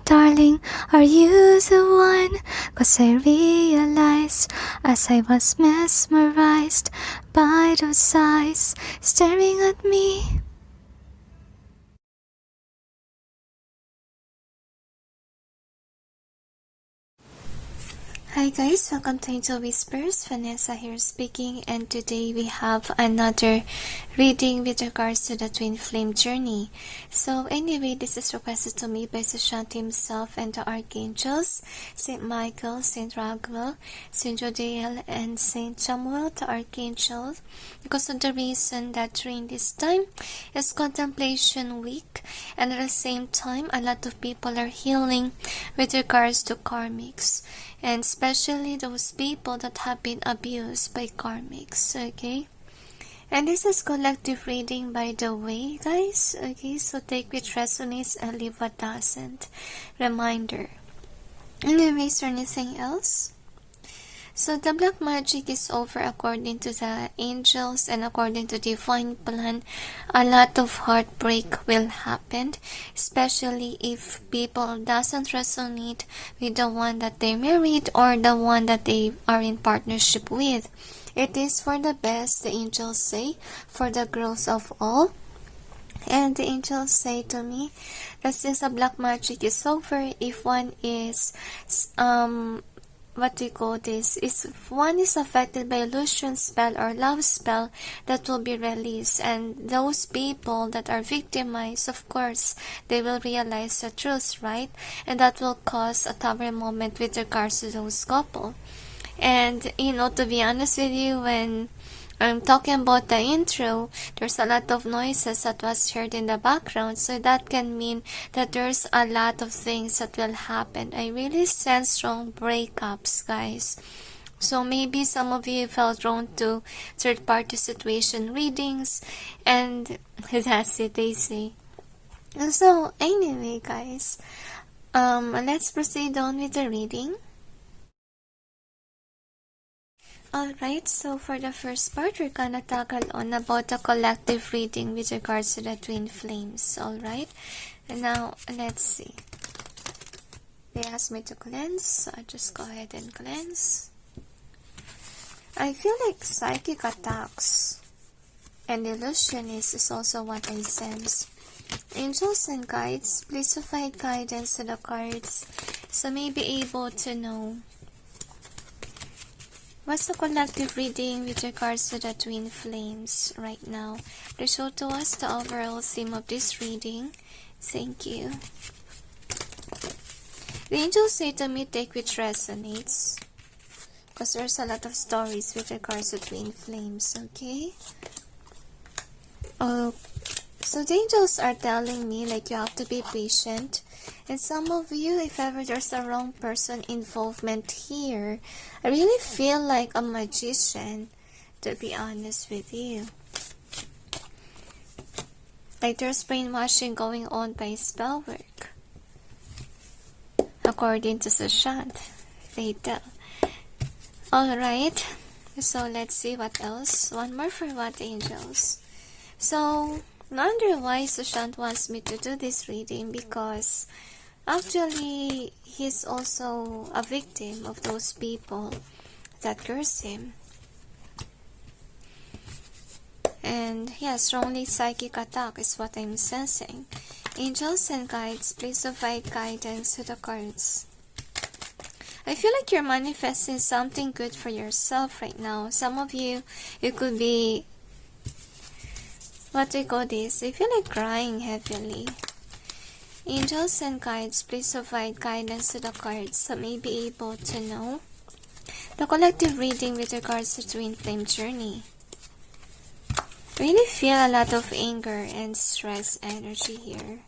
darling, are you the one? 'Cause I realized as I was mesmerized by those eyes staring at me. Hi guys, welcome to Angel Whispers. Vanessa here speaking, and today we have another reading with regards to the twin flame journey. So anyway, this is requested to me by Sushant himself and the archangels, Saint Michael, Saint Raguel, Saint Jodiel, and Saint Samuel, the archangels, because of the reason that during this time is contemplation week, and at the same time a lot of people are healing with regards to karmics, and especially those people that have been abused by karmics, okay? And this is collective reading, by the way, guys, okay? So take which resonates and leave what doesn't. Reminder. Anyways, or anything else? So the black magic is over according to the angels and according to divine plan. A lot of heartbreak will happen, especially if people doesn't resonate with the one that they married or the one that they are in partnership with. It is for the best, the angels say, for the growth of all. And the angels say to me that since the black magic is over, if one is what do you call this, is if one is affected by illusion spell or love spell, that will be released, and those people that are victimized, of course they will realize the truth, right? And that will cause a tower moment with regards to those couple. And you know, to be honest with you, when I'm talking about the intro, there's a lot of noises that was heard in the background, so that can mean that there's a lot of things that will happen. I really sense strong breakups, guys. So maybe some of you felt drawn to third-party situation readings, and that's it, they say. So anyway, guys, let's proceed on with the reading. Alright, so for the first part, we're gonna tackle on about the collective reading with regards to the twin flames. Alright, and now let's see. They asked me to cleanse, so I'll just go ahead and cleanse. I feel like psychic attacks and illusionist is also what I sense. Angels and guides, please provide guidance to the cards so may be able to know what's the collective reading with regards to the twin flames right now. Please show to us the overall theme of this reading. Thank you. The angels say to me, take which resonates, because there's a lot of stories with regards to twin flames, okay? Oh, so the angels are telling me like you have to be patient. And some of you, if ever there's a wrong person involvement here, I really feel like a magician, to be honest with you. Like there's brainwashing going on by spell work. According to Sushant, they tell. Alright, so let's see what else. One more for what angels. So, I wonder why Sushant wants me to do this reading, because actually he's also a victim of those people that curse him. And yeah, strongly psychic attack is what I'm sensing. Angels and guides, please provide guidance to the cards. I feel like you're manifesting something good for yourself right now. Some of you, it could be, what do you call this? I feel like crying heavily. Angels and guides, please provide guidance to the cards so may be able to know the collective reading with regards to twin flame journey. Really feel a lot of anger and stress energy here.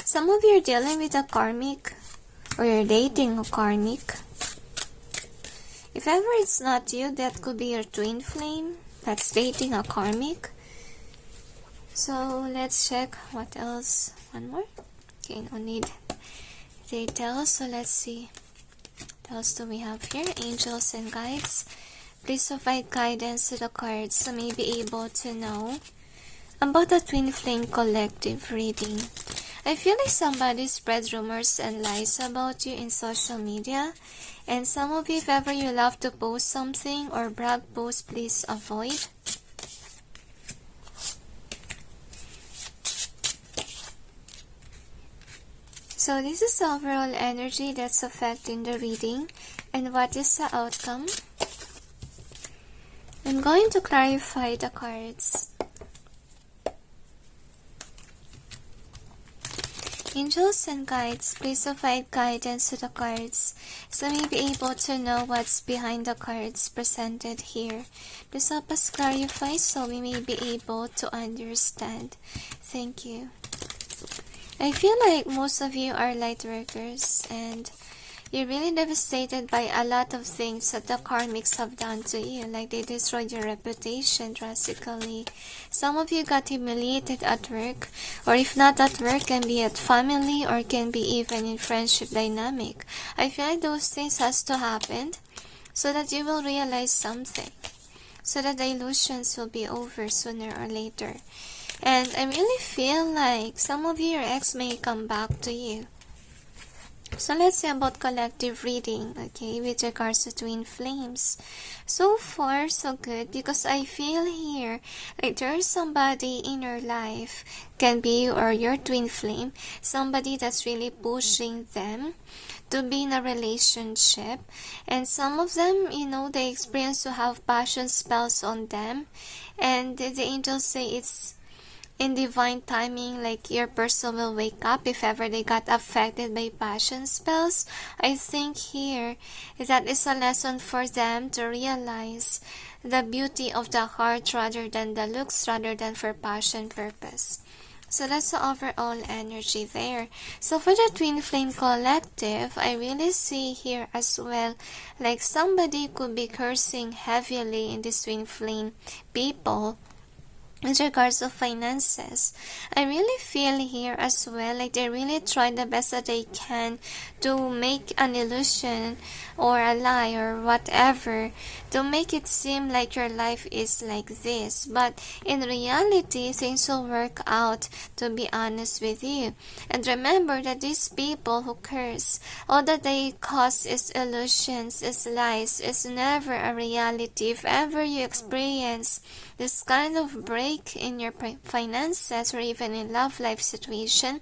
Some of you are dealing with a karmic, or you're dating a karmic. If ever it's not you, that could be your twin flame that's dating a karmic. So let's check what else. One more. Okay, no need details. So let's see. What else do we have here? Angels and guides, please provide guidance to the cards so may be able to know about the twin flame collective reading I feel like somebody spread rumors and lies about you in social media. And some of you, if ever you love to post something or brag post, please avoid. So this is overall energy that's affecting the reading. And what is the outcome? I'm going to clarify the cards. Angels and guides, please provide guidance to the cards so we may be able to know what's behind the cards presented here. Please help us clarify so we may be able to understand. Thank you. I feel like most of you are light workers and you're really devastated by a lot of things that the karmics have done to you. Like they destroyed your reputation drastically. Some of you got humiliated at work, or if not at work, can be at family or can be even in friendship dynamic. I feel like those things has to happen so that you will realize something. So that the illusions will be over sooner or later. And I really feel like some of you, your ex may come back to you. So let's see about collective reading, okay, with regards to twin flames. So far, so good, because I feel here like there's somebody in your life, can be you or your twin flame, somebody that's really pushing them to be in a relationship. And some of them, you know, they experience to have passion spells on them. And the angels say it's in divine timing, like your person will wake up if ever they got affected by passion spells. I think here that is a lesson for them to realize the beauty of the heart rather than the looks, rather than for passion purpose. So that's the overall energy there. So for the twin flame collective, I really see here as well, like somebody could be cursing heavily in this twin flame people. In regards to finances, I really feel here as well like they really try the best that they can to make an illusion or a lie or whatever to make it seem like your life is like this, but in reality things will work out, to be honest with you. And remember that these people who curse, all that they cause is illusions, is lies, is never a reality. If ever you experience this kind of break in your finances or even in love life situation,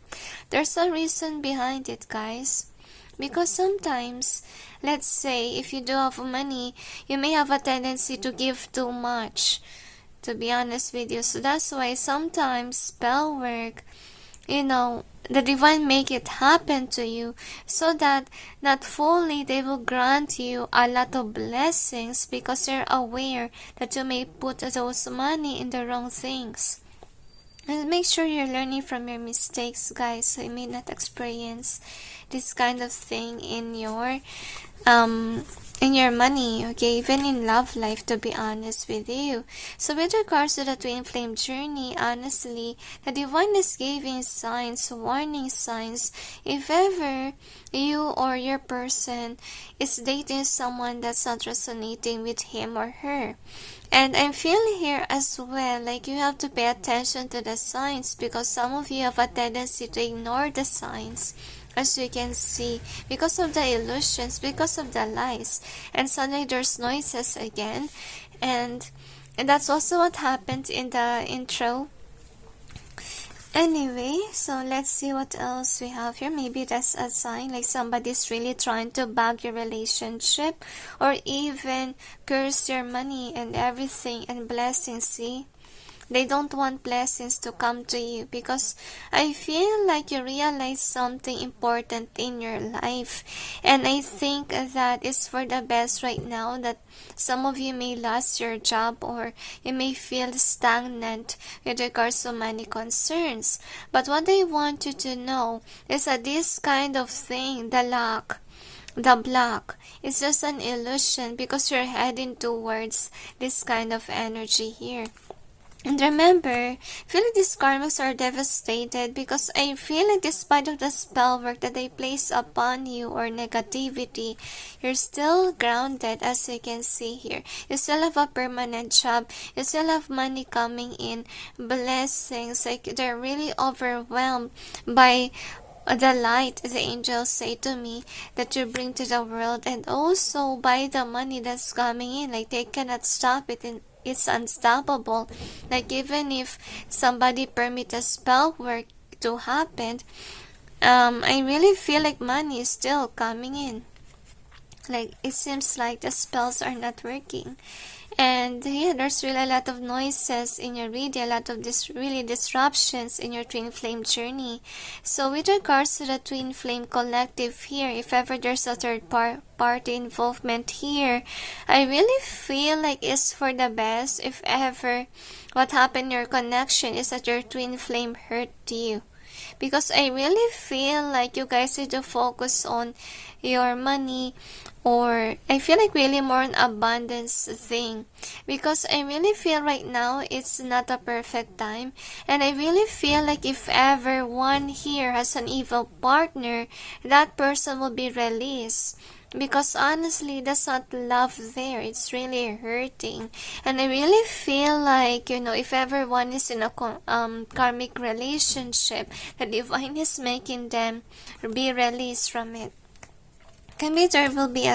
there's a reason behind it, guys. Because sometimes, let's say, if you do have money, you may have a tendency to give too much, to be honest with you. So that's why sometimes spell work, you know, the divine make it happen to you so that not fully they will grant you a lot of blessings because they're aware that you may put those money in the wrong things. And make sure you're learning from your mistakes, guys, so you may not experience this kind of thing in your money, okay, even in love life, to be honest with you. So with regards to the twin flame journey, honestly, the divine is giving signs, warning signs, if ever you or your person is dating someone that's not resonating with him or her. And I'm feeling here as well like you have to pay attention to the signs, because some of you have a tendency to ignore the signs, as you can see, because of the illusions, because of the lies, and suddenly there's noises again. And that's also what happened in the intro. Anyway, so let's see what else we have here. Maybe that's a sign like somebody's really trying to bag your relationship or even curse your money and everything and blessings. See, they don't want blessings to come to you because I feel like you realize something important in your life, and I think that is for the best right now, that some of you may lose your job or you may feel stagnant with regards to money concerns. But what I want you to know is that this kind of thing, the lack, the block, is just an illusion because you're heading towards this kind of energy here. And remember, I feel like these karmics are devastated because I feel like despite of the spell work that they place upon you or negativity, you're still grounded as you can see here. You still have a permanent job. You still have money coming in, blessings. Like they're really overwhelmed by the light, the angels say to me, that you bring to the world, and also by the money that's coming in. Like they cannot stop it, and it's unstoppable. Like even if somebody permit a spell work to happen, I really feel like money is still coming in. Like it seems like the spells are not working. And yeah, there's really a lot of noises in your reading, a lot of really disruptions in your twin flame journey. So with regards to the twin flame collective here, if ever there's a third party involvement here, I really feel like it's for the best. If ever what happened in your connection is that your twin flame hurt you. Because I really feel like you guys need to focus on your money, or I feel like really more an abundance thing, because I really feel right now it's not a perfect time, and I really feel like if ever one here has an evil partner, that person will be released. Because honestly, that's not love there. It's really hurting. And I really feel like, if everyone is in a karmic relationship, the divine is making them be released from it. Can be there will be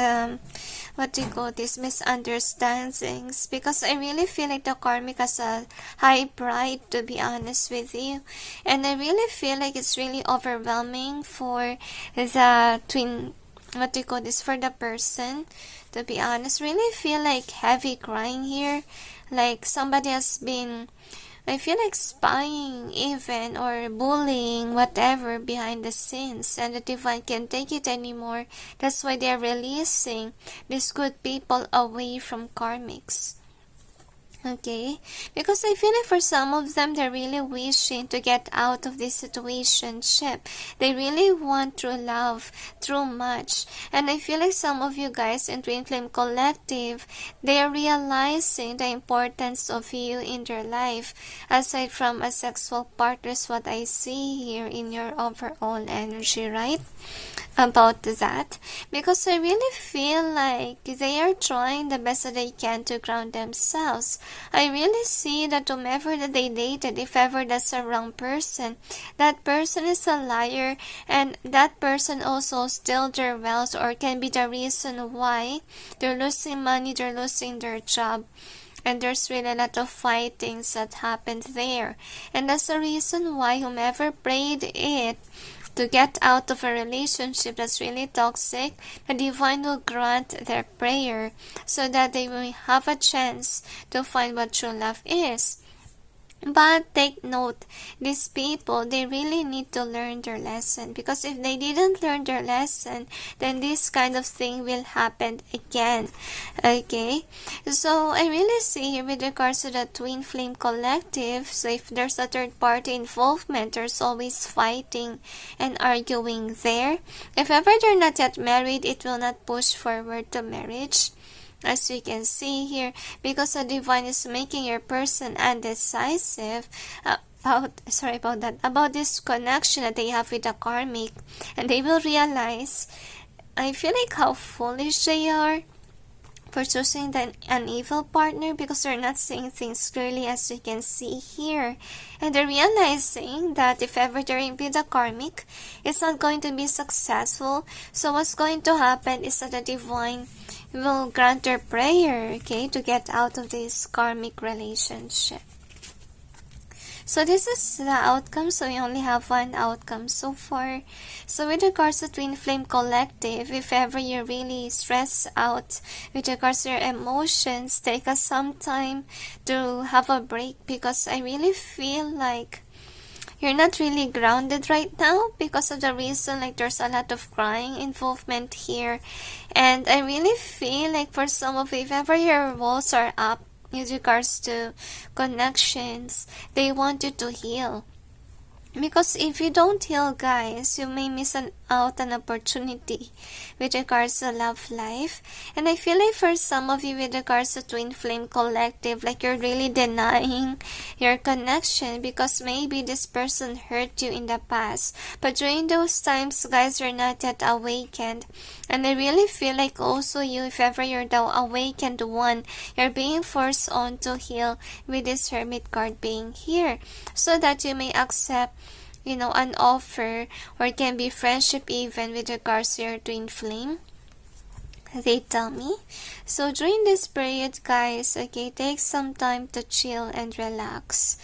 what do you call this, misunderstandings, because I really feel like the karmic has a high pride, to be honest with you, and I really feel like it's really overwhelming for the twin, what do you call this, for the person, to be honest. Really feel like heavy crying here, like somebody has been, I feel like spying even, or bullying, whatever, behind the scenes, and the divine can't take it anymore. That's why they're releasing these good people away from karmics. Okay, because I feel like for some of them, they're really wishing to get out of this situationship. They really want true love, true much. And I feel like some of you guys in Twin Flame Collective, they are realizing the importance of you in their life. Aside from a sexual partner, is what I see here in your overall energy, right? About that, because I really feel like they are trying the best that they can to ground themselves. I really see that whomever that they dated, if ever that's a wrong person, that person is a liar, and that person also steals their wealth, or can be the reason why they're losing money, they're losing their job. And there's really a lot of fightings that happened there. And that's the reason why whomever prayed it to get out of a relationship that's really toxic, the divine will grant their prayer so that they will have a chance to find what true love is. But take note, these people, they really need to learn their lesson, because if they didn't learn their lesson, then this kind of thing will happen again. Okay, so I really see here with regards to the Twin Flame Collective, so if there's a third party involvement, there's always fighting and arguing there. If ever they're not yet married, it will not push forward to marriage, as we can see here, because the divine is making your person undecisive about this connection that they have with the karmic, and they will realize, I feel like, how foolish they are for choosing an evil partner, because they're not seeing things clearly, as you can see here. And they're realizing that if ever they're with the karmic, it's not going to be successful. So what's going to happen is that the divine will grant their prayer, okay, to get out of this karmic relationship. So this is the outcome. So we only have one outcome so far. So with regards to Twin Flame Collective, if ever you're really stressed out with regards to your emotions, take us some time to have a break, because I really feel like you're not really grounded right now, because of the reason, like there's a lot of crying involvement here. And I really feel like for some of you, if ever your walls are up with regards to connections, they want you to heal. Because if you don't heal, guys, you may miss out an opportunity with regards to love life. And I feel like for some of you with regards to twin flame collective, like you're really denying your connection because maybe this person hurt you in the past. But during those times, guys, you're not yet awakened. And I really feel like also you, if ever you're the awakened one, you're being forced on to heal with this Hermit card being here, so that you may accept, you know, an offer, or it can be friendship even with regards to your twin flame, they tell me. So during this period, guys, okay, take some time to chill and relax.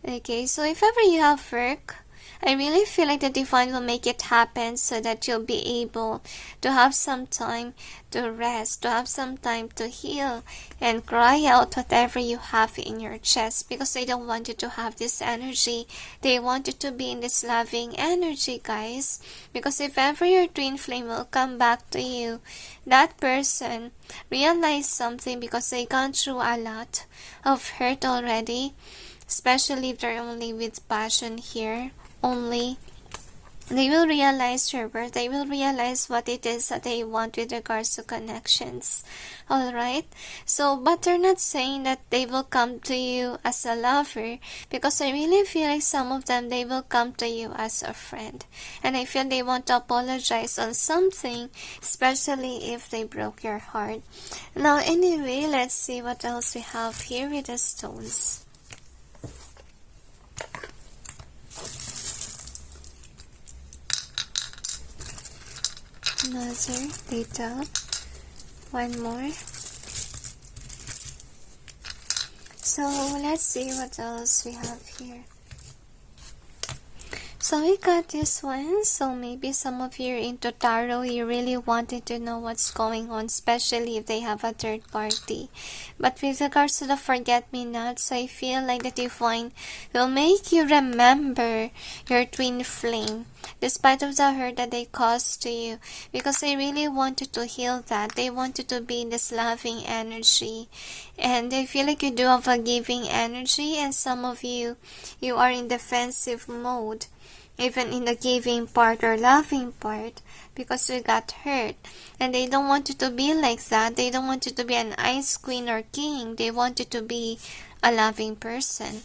Okay, so if ever you have work, I really feel like the divine will make it happen so that you'll be able to have some time to rest, to have some time to heal and cry out whatever you have in your chest, because they don't want you to have this energy. They want you to be in this loving energy, guys. Because if ever your twin flame will come back to you, that person realize something because they gone through a lot of hurt already, especially if they're only with passion here. Only they will realize your worth. They will realize what it is that they want with regards to connections. Alright? So, but they're not saying that they will come to you as a lover, because I really feel like some of them, they will come to you as a friend. And I feel they want to apologize on something, especially if they broke your heart. Now, anyway, let's see what else we have here with the stones. Another detail, one more. So let's see what else we have here. So we got this one. So maybe some of you are into tarot. You really wanted to know what's going on, especially if they have a third party. But with regards to the forget-me-nots, I feel like the divine will make you remember your twin flame, despite of the hurt that they caused to you, because they really want you to heal that. They want you to be in this loving energy, and I feel like you do have a giving energy, and some of you are in defensive mode, even in the giving part or loving part, because you got hurt. And they don't want you to be like that. They don't want you to be an ice queen or king. They want you to be a loving person.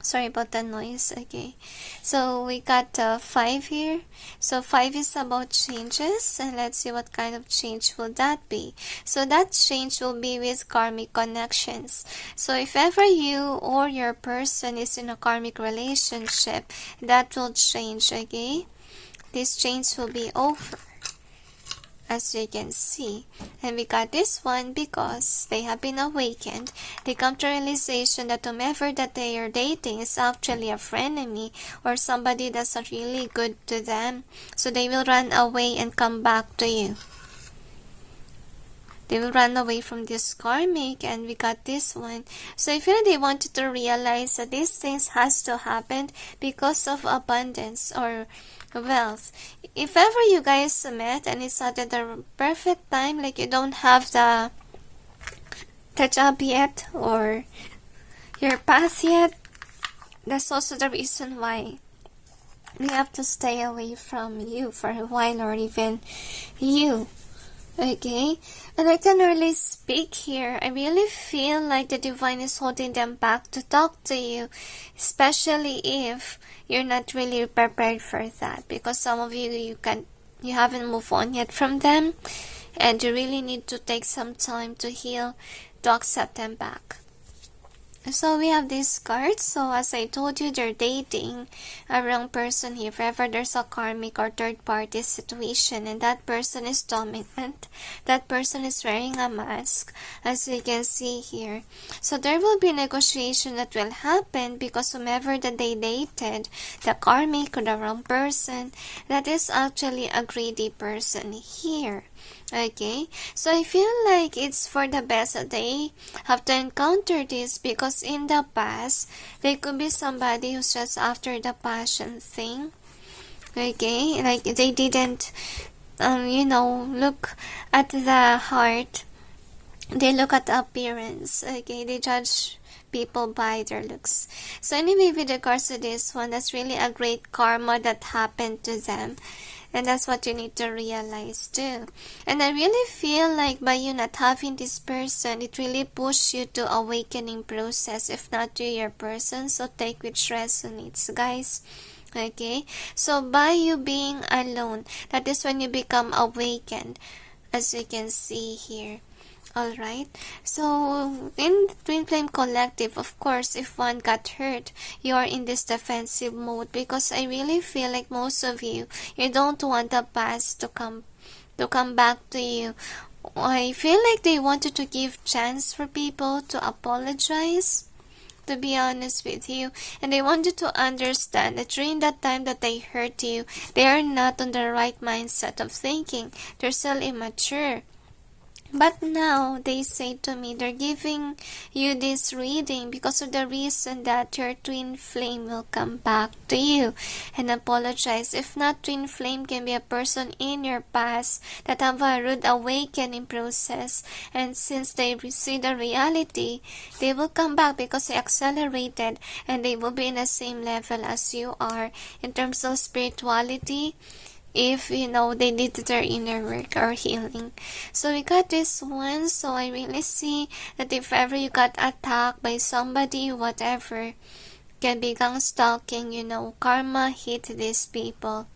Sorry about the noise. Okay, so we got 5 here. So 5 is about changes, and let's see what kind of change will that be. So that change will be with karmic connections. So if ever you or your person is in a karmic relationship, that will change. Okay, this change will be over, as you can see. And we got this one because they have been awakened. They come to realization that whomever that they are dating is actually a frenemy, or somebody that's not really good to them. So they will run away and come back to you. They will run away from this karmic, and we got this one. So I feel they wanted to realize that these things has to happen because of abundance or wealth. If ever you guys met and it's not at the perfect time, like you don't have the job yet or your path yet, that's also the reason why we have to stay away from you for a while, or even you. Okay, and I can really speak here. I really feel like the divine is holding them back to talk to you, especially if you're not really prepared for that, because some of you haven't moved on yet from them, and you really need to take some time to heal, to accept them back. So we have these cards. So as I told you, they're dating a wrong person here. If ever there's a karmic or third party situation and that person is dominant, that person is wearing a mask, as you can see here. So there will be negotiation that will happen, because whomever that they dated, the karmic or the wrong person, that is actually a greedy person here. Okay, so I feel like it's for the best that they have to encounter this, because in the past, they could be somebody who's just after the passion thing. Okay, like they didn't, look at the heart. They look at the appearance. Okay, they judge people by their looks. So anyway, with regards to this one, that's really a great karma that happened to them. And that's what you need to realize too. And I really feel like by you not having this person, it really pushes you to awakening process, if not to your person. So take which resonates, guys. Okay, so by you being alone, that is when you become awakened, as you can see here. Alright, so in Twin Flame Collective, of course, if one got hurt, you are in this defensive mode, because I really feel like most of you don't want the past to come back to you. I feel like they wanted to give chance for people to apologize, to be honest with you, and they want you to understand that during that time that they hurt you, they are not on the right mindset of thinking. They're still immature. But now they say to me they're giving you this reading because of the reason that your twin flame will come back to you and apologize. If not, twin flame can be a person in your past that have a rude awakening process, and since they see the reality, they will come back because they accelerated and they will be in the same level as you are in terms of spirituality, if they did their inner work or healing. So we got this one. So I really see that if ever you got attacked by somebody, whatever, can be gang stalking, karma hit these people.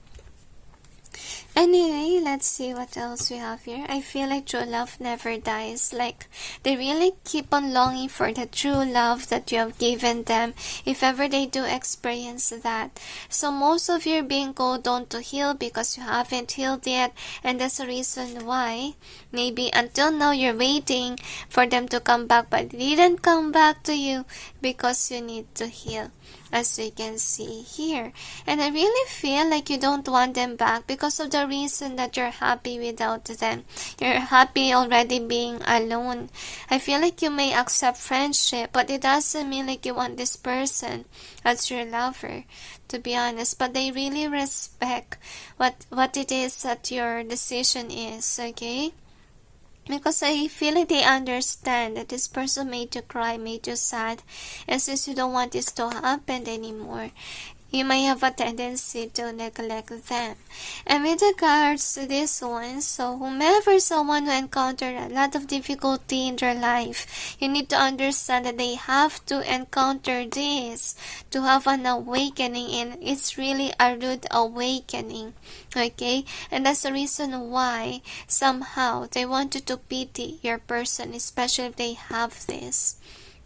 Anyway, let's see what else we have here. I feel like true love never dies. Like, they really keep on longing for the true love that you have given them, if ever they do experience that. So most of you are being called on to heal because you haven't healed yet, and that's the reason why maybe until now you're waiting for them to come back, but they didn't come back to you because you need to heal, as you can see here. And I really feel like you don't want them back because of the reason that you're happy without them. You're happy already being alone. I feel like you may accept friendship, but it doesn't mean like you want this person as your lover, to be honest. But they really respect what it is that your decision is, okay? Because I feel like they understand that this person made you cry, made you sad, and since you don't want this to happen anymore, you may have a tendency to neglect them. And with regards to this one, so whomever someone who encountered a lot of difficulty in their life, you need to understand that they have to encounter this to have an awakening, and it's really a rude awakening, okay? And that's the reason why somehow they want you to pity your person, especially if they have this.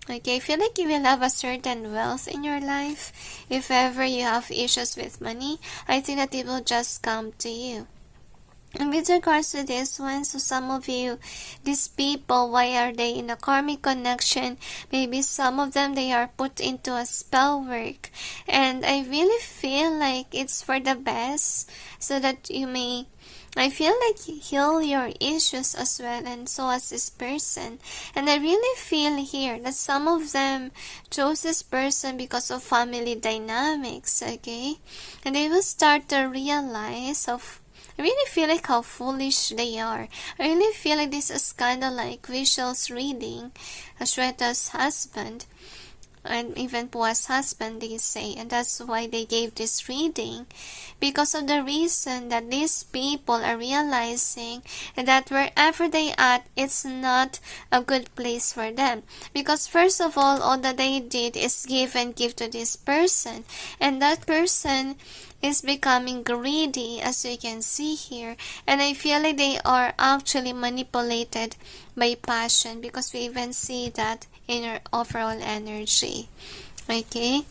Okay, I feel like you will have a certain wealth in your life. If ever you have issues with money, I think that it will just come to you. And with regards to this one, so some of you, these people, why are they in a karmic connection? Maybe some of them, they are put into a spell work. And I really feel like it's for the best, so that you may, I feel like, heal your issues as well, and so as this person. And I really feel here that some of them chose this person because of family dynamics, okay? And they will start to realize I really feel like how foolish they are. I really feel like this is kind of like Vishal's reading, Ashweta's husband, and even Pua's husband, they say, and that's why they gave this reading, because of the reason that these people are realizing that wherever they at, it's not a good place for them, because first of all that they did is give and give to this person, and that person is becoming greedy, as you can see here. And I feel like they are actually manipulated by passion, because we even see that in your overall energy, okay?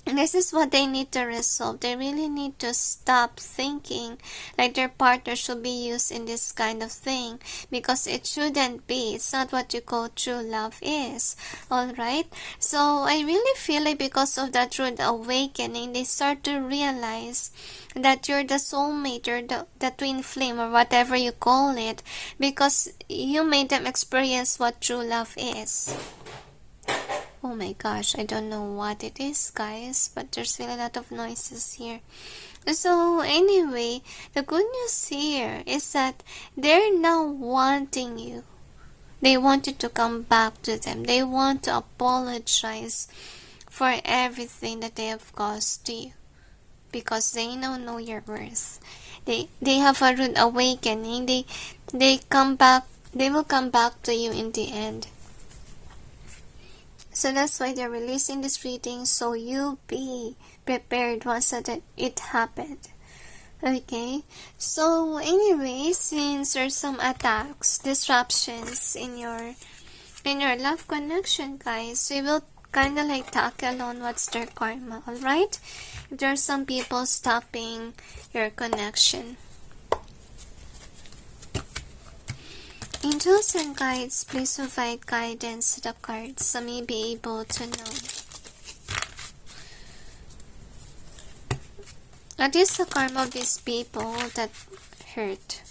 And this is what they need to resolve. They really need to stop thinking like their partner should be used in this kind of thing, because it shouldn't be. It's not what you call true love is. Alright? So I really feel like because of that rude awakening, they start to realize that you're the soulmate, you're the twin flame, or whatever you call it, because you made them experience what true love is. Oh my gosh, I don't know what it is, guys, but there's really a lot of noises here. So anyway, the good news here is that they're now wanting you. They want you to come back to them. They want to apologize for everything that they have caused to you, because they now know your worth. They have a rude awakening. They will come back to you in the end. So that's why they're releasing this reading, so you'll be prepared once that it happened. Okay, so anyway, since there's some attacks, disruptions in your love connection, guys, we will kind of like tackle on what's their karma, alright? If there's some people stopping your connection. Angels and guides, please provide guidance to the cards so may be able to know. What is the karma of these people that hurt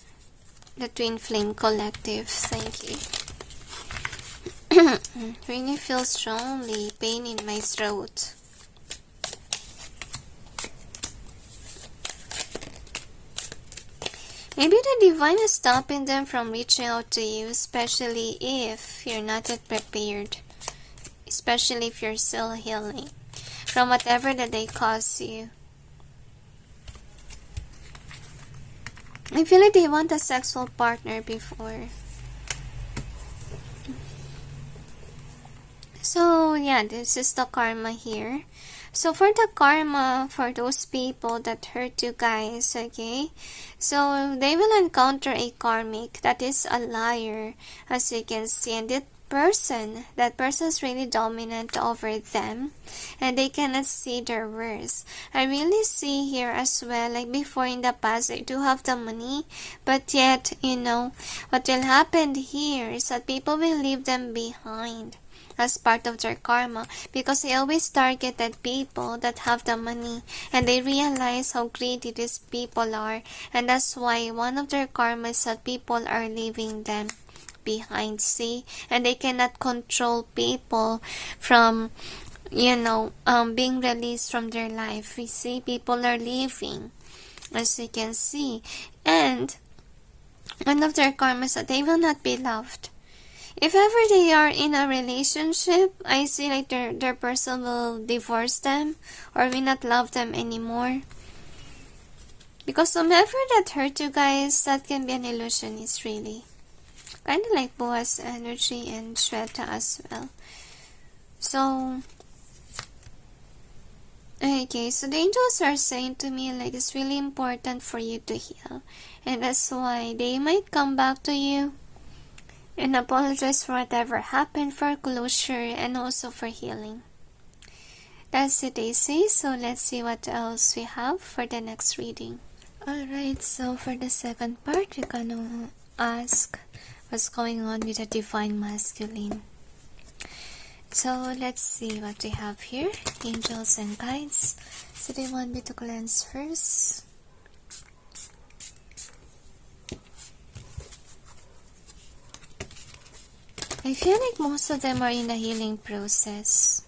the Twin Flame Collective? Thank you. Really feel strongly pain in my throat. Maybe the divine is stopping them from reaching out to you, especially if you're not yet prepared. Especially if you're still healing from whatever that they cause you. I feel like they want a sexual partner before. So yeah, this is the karma here. So for the karma for those people that hurt you guys, okay, so they will encounter a karmic that is a liar, as you can see, and that person is really dominant over them, and they cannot see their worth. I really see here as well, like before in the past, they do have the money, but yet, you know, what will happen here is that people will leave them behind as part of their karma, because they always targeted people that have the money, and they realize how greedy these people are, and that's why one of their karma is that people are leaving them behind, see, and they cannot control people from, you know, being released from their life. We see people are leaving, as you can see, and one of their karma is that they will not be loved. If ever they are in a relationship, I see like their person will divorce them or will not love them anymore. Because whomever that hurt you guys, that can be an illusionist, really. Kind of like Boa's energy and Shweta as well. So, okay, so the angels are saying to me like it's really important for you to heal. And that's why they might come back to you and apologize for whatever happened, for closure, and also for healing. That's it, they say. So let's see what else we have for the next reading. Alright, so for the second part, we're gonna ask what's going on with the Divine Masculine. So let's see what we have here. Angels and guides. So they want me to cleanse first. I feel like most of them are in a healing process.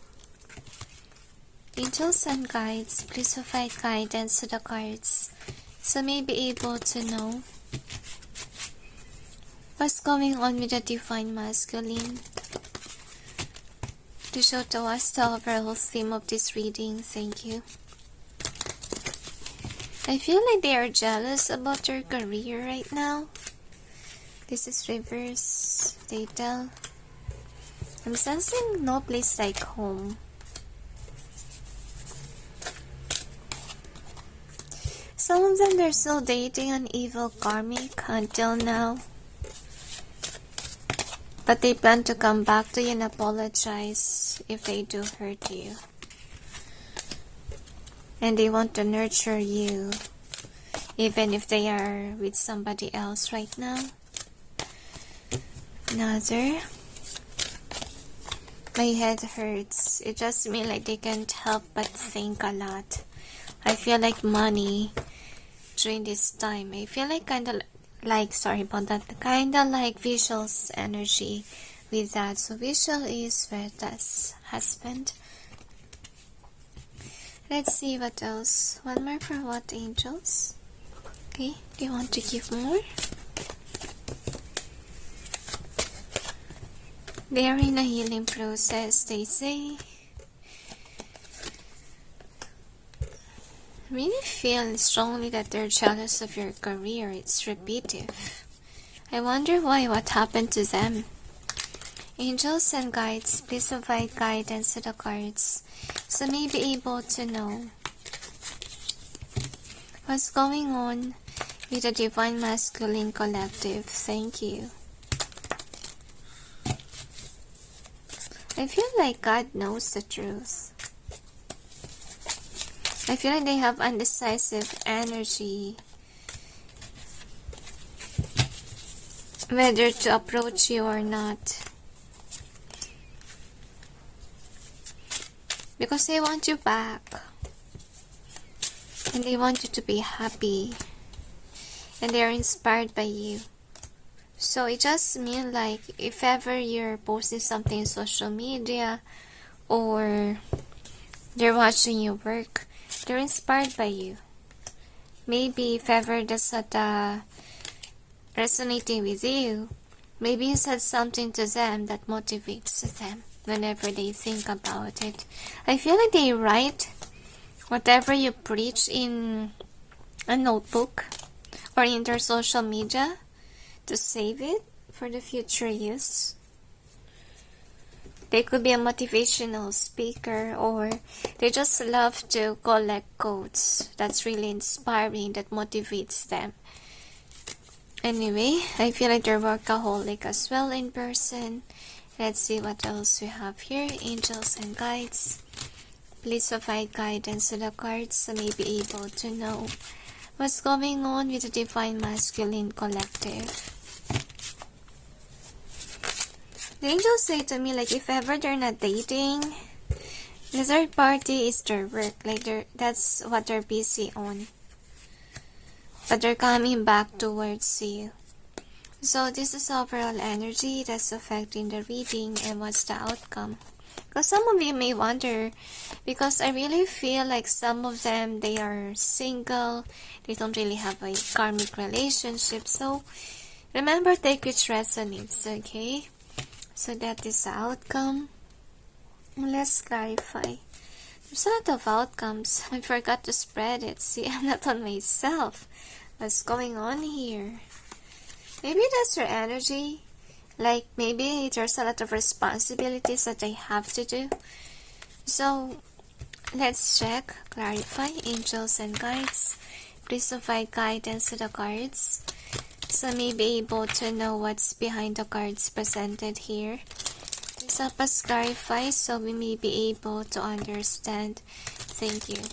Angels and guides, please provide guidance to the cards so may be able to know what's going on with the Divine Masculine. To show to us the overall theme of this reading. Thank you. I feel like they are jealous about your career right now. This is reverse. They tell. I'm sensing no place like home. Some of them are still dating an evil karmic until now. But they plan to come back to you and apologize if they do hurt you. And they want to nurture you even if they are with somebody else right now. Another. My head hurts. It just means like they can't help but think a lot. I feel like money during this time. I feel like kind of like, sorry about that, kind of like Visual's energy with that. So Visual is Verta's husband. Let's see what else. One more for what, angels? Okay, do you want to give more? They are in a healing process, they say. really feel strongly that they're jealous of your career. It's repetitive. I wonder why, what happened to them. Angels and guides, please provide guidance to the cards so may be able to know what's going on with the Divine Masculine Collective. Thank you. I feel like God knows the truth. I feel like they have undecisive energy whether to approach you or not. Because they want you back. And they want you to be happy. And they are inspired by you. So it just means like if ever you're posting something in social media or they're watching your work, they're inspired by you. Maybe if ever that's not resonating with you, maybe you said something to them that motivates them whenever they think about it. I feel like they write whatever you preach in a notebook or in their social media to save it for the future use. They could be a motivational speaker, or they just love to collect quotes that's really inspiring, that motivates them. Anyway, I feel like they're workaholic as well in person. Let's see what else we have here. Angels and guides, please provide guidance to the cards so may be able to know what's going on with the Divine Masculine Collective. The angels say to me, like, if ever they're not dating, the third party is their work. Like, that's what they're busy on. But they're coming back towards you. So, this is overall energy that's affecting the reading and what's the outcome. Because some of you may wonder, because I really feel like some of them, they are single. They don't really have a karmic relationship. So, remember, take which resonates, okay? So that is the outcome. Let's clarify. There's a lot of outcomes. I forgot to spread it. See, I'm not on myself. What's going on here? Maybe that's your energy. Like maybe there's a lot of responsibilities that they have to do. So let's check, clarify. Angels and guides, please provide guidance to the cards so may be able to know what's behind the cards presented here. Please help us clarify so we may be able to understand. Thank you.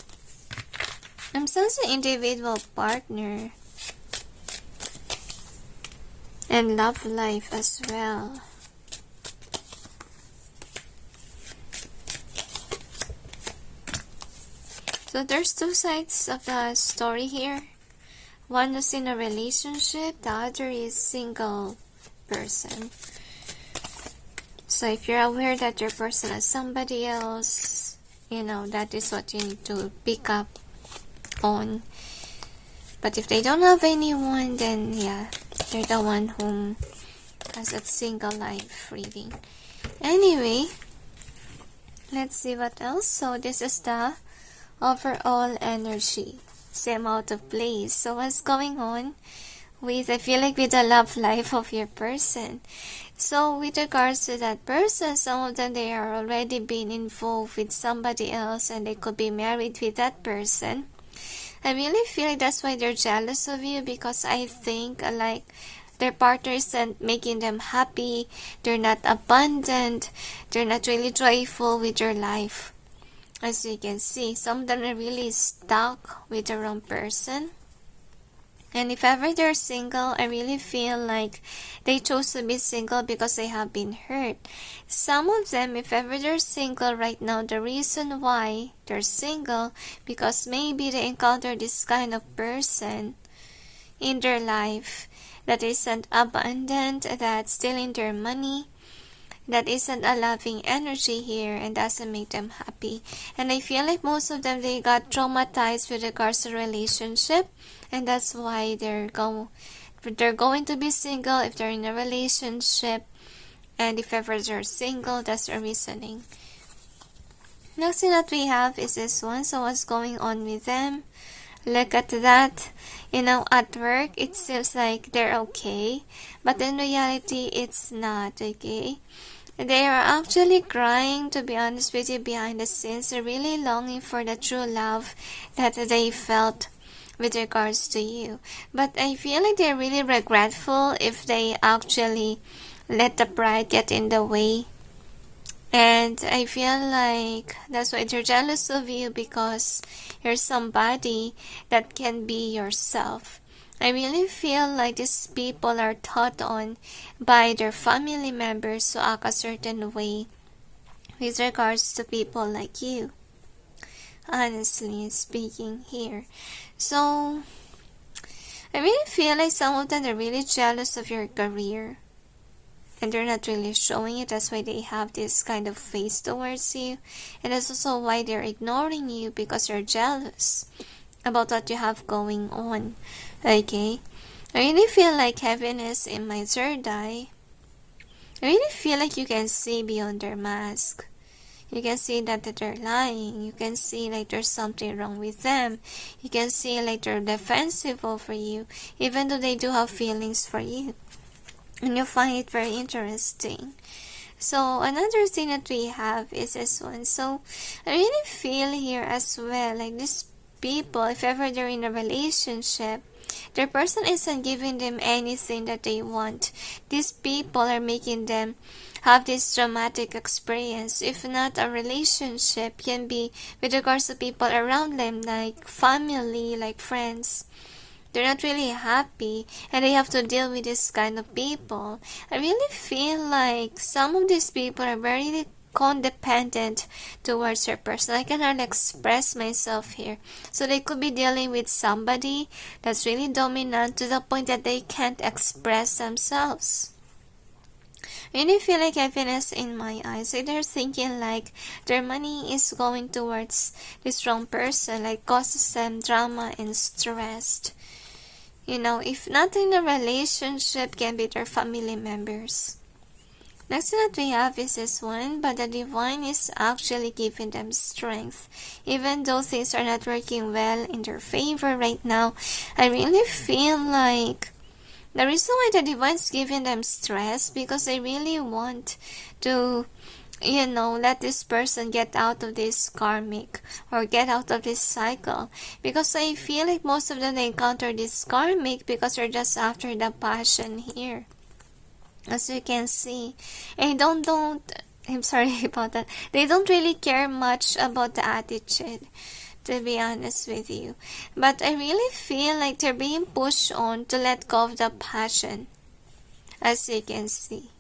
I'm sensing individual partner and love life as well. So there's two sides of the story here. One is in a relationship, the other is single person. So if you're aware that your person has somebody else, you know, that is what you need to pick up on. But if they don't have anyone, then yeah, they're the one who has that single life reading. Anyway, let's see what else. So this is the overall energy. Same out of place. So what's going on with, I feel like, with the love life of your person? So with regards to that person, some of them, they are already been involved with somebody else and they could be married with that person. I really feel like that's why they're jealous of you, because I think like their partner isn't making them happy. They're not abundant. They're not really joyful with your life. As you can see, some of them are really stuck with the wrong person. And if ever they're single, I really feel like they chose to be single because they have been hurt. Some of them, if ever they're single right now, the reason why they're single, because maybe they encountered this kind of person in their life that isn't abundant, that's stealing their money, that isn't a loving energy here and doesn't make them happy. And I feel like most of them, they got traumatized with regards to relationship, and that's why they're going to be single if they're in a relationship, and if ever they're single, that's their reasoning. Next thing that we have is this one. So what's going on with them? look at that. At work, it seems like they're okay, but in reality, it's not, okay? They are actually crying, to be honest with you, behind the scenes. They're really longing for the true love that they felt with regards to you. But I feel like they're really regretful if they actually let the pride get in the way. And I feel like that's why they're jealous of you, because you're somebody that can be yourself. I really feel like these people are taught on by their family members to act a certain way with regards to people like you. Honestly speaking here. So, I really feel like some of them are really jealous of your career. And they're not really showing it. That's why they have this kind of face towards you. And that's also why they're ignoring you, because they're jealous about what you have going on. Okay? I really feel like heaviness in my third eye. I really feel like you can see beyond their mask. You can see that they're lying. You can see like there's something wrong with them. You can see like they're defensive over you, even though they do have feelings for you. And you find it very interesting. So another thing that we have is this one. So I really feel here as well, like these people, if ever they're in a relationship, their person isn't giving them anything that they want. These people are making them have this traumatic experience. If not, a relationship can be with regards to people around them, like family, like friends. They're not really happy, and they have to deal with this kind of people. I really feel like some of these people are very codependent towards their person. I can hardly express myself here. So they could be dealing with somebody that's really dominant to the point that they can't express themselves. I really feel like heaviness in my eyes. So they're thinking like their money is going towards this wrong person, like causes them drama and stress. If not in a relationship, can be their family members. Next thing that we have is this one, but the divine is actually giving them strength. Even though things are not working well in their favor right now, I really feel like the reason why the divine is giving them stress, because they really want to let this person get out of this karmic or get out of this cycle, because I feel like most of them they encounter this karmic because they're just after the passion here, as you can see. And I'm sorry about that, they don't really care much about the attitude, to be honest with you. But I really feel like they're being pushed on to let go of the passion, as you can see,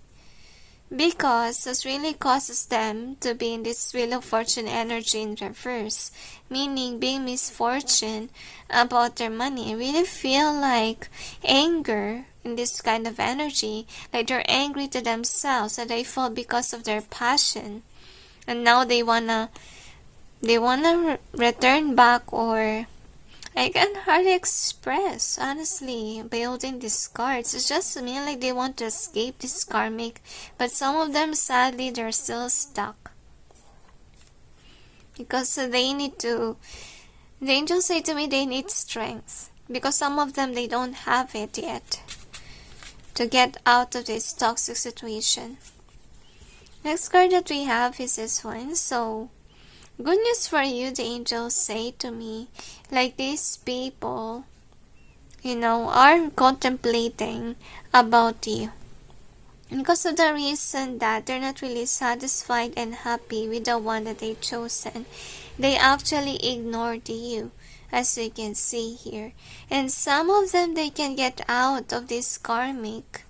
because this really causes them to be in this Wheel of Fortune energy in reverse, meaning being misfortune about their money. I really feel like anger in this kind of energy, like they're angry to themselves that they fall because of their passion, and now they wanna return back, or I can hardly express, honestly, by holding these cards. It's just me like they want to escape this karmic, but some of them, sadly, they're still stuck. Because they need to, the angels say to me they need strength. Because some of them, they don't have it yet to get out of this toxic situation. Next card that we have is this one. So, good news for you, the angels say to me, like these people, are contemplating about you. Because of the reason that they're not really satisfied and happy with the one that they've chosen, they actually ignored you, as you can see here. And some of them, they can get out of this karmic,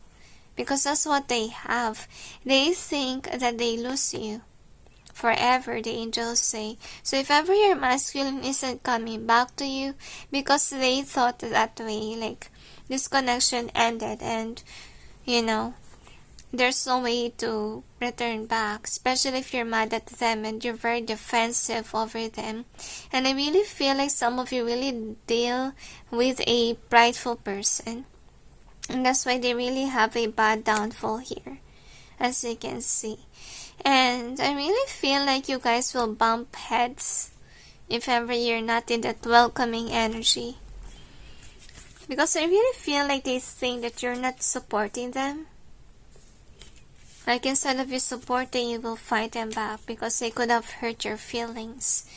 because that's what they have. They think that they lose you forever, the angels say. So if ever your masculine isn't coming back to you, because they thought that way, like this connection ended, and there's no way to return back, especially if you're mad at them and you're very defensive over them. And I really feel like some of you really deal with a prideful person, and that's why they really have a bad downfall here, as you can see. And I really feel like you guys will bump heads if ever you're not in that welcoming energy. Because I really feel like they think that you're not supporting them. Like instead of you supporting, you will fight them back because they could have hurt your feelings.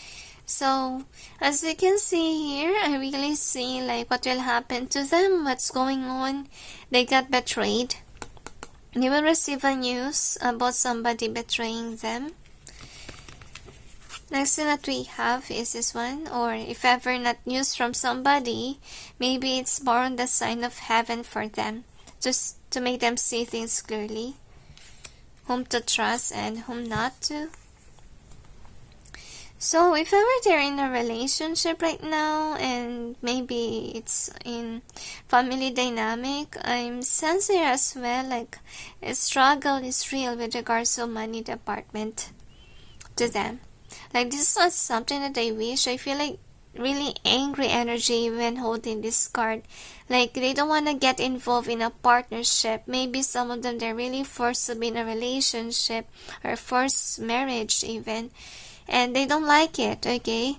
So, as you can see here, I really see like what will happen to them, what's going on. They got betrayed. You will receive a news about somebody betraying them. Next thing that we have is this one, or if ever not news from somebody, maybe it's more on the sign of heaven for them, just to make them see things clearly, whom to trust and whom not to. So if ever they're in a relationship right now, and maybe it's in family dynamic, I'm sensing as well like a struggle is real with regards to money department to them. Like this was something that I wish. I feel like really angry energy when holding this card. Like they don't want to get involved in a partnership. Maybe some of them they're really forced to be in a relationship or forced marriage even. And they don't like it, okay?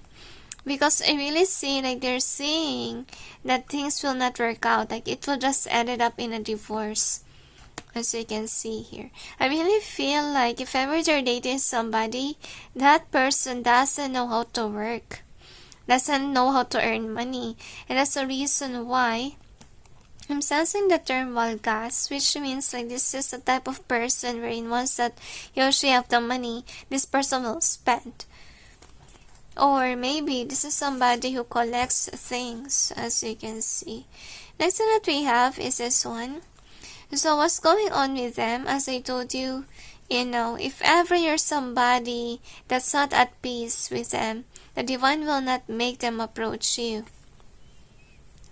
Because I really see like they're saying that things will not work out. Like it will just ended up in a divorce. As you can see here, I really feel like if ever you're dating somebody, that person doesn't know how to work, doesn't know how to earn money, and that's the reason why I'm sensing the term valgas, which means like this is the type of person wherein once that you actually have the money, this person will spend. Or maybe this is somebody who collects things, as you can see. Next thing that we have is this one. So what's going on with them? As I told you, if ever you're somebody that's not at peace with them, the divine will not make them approach you.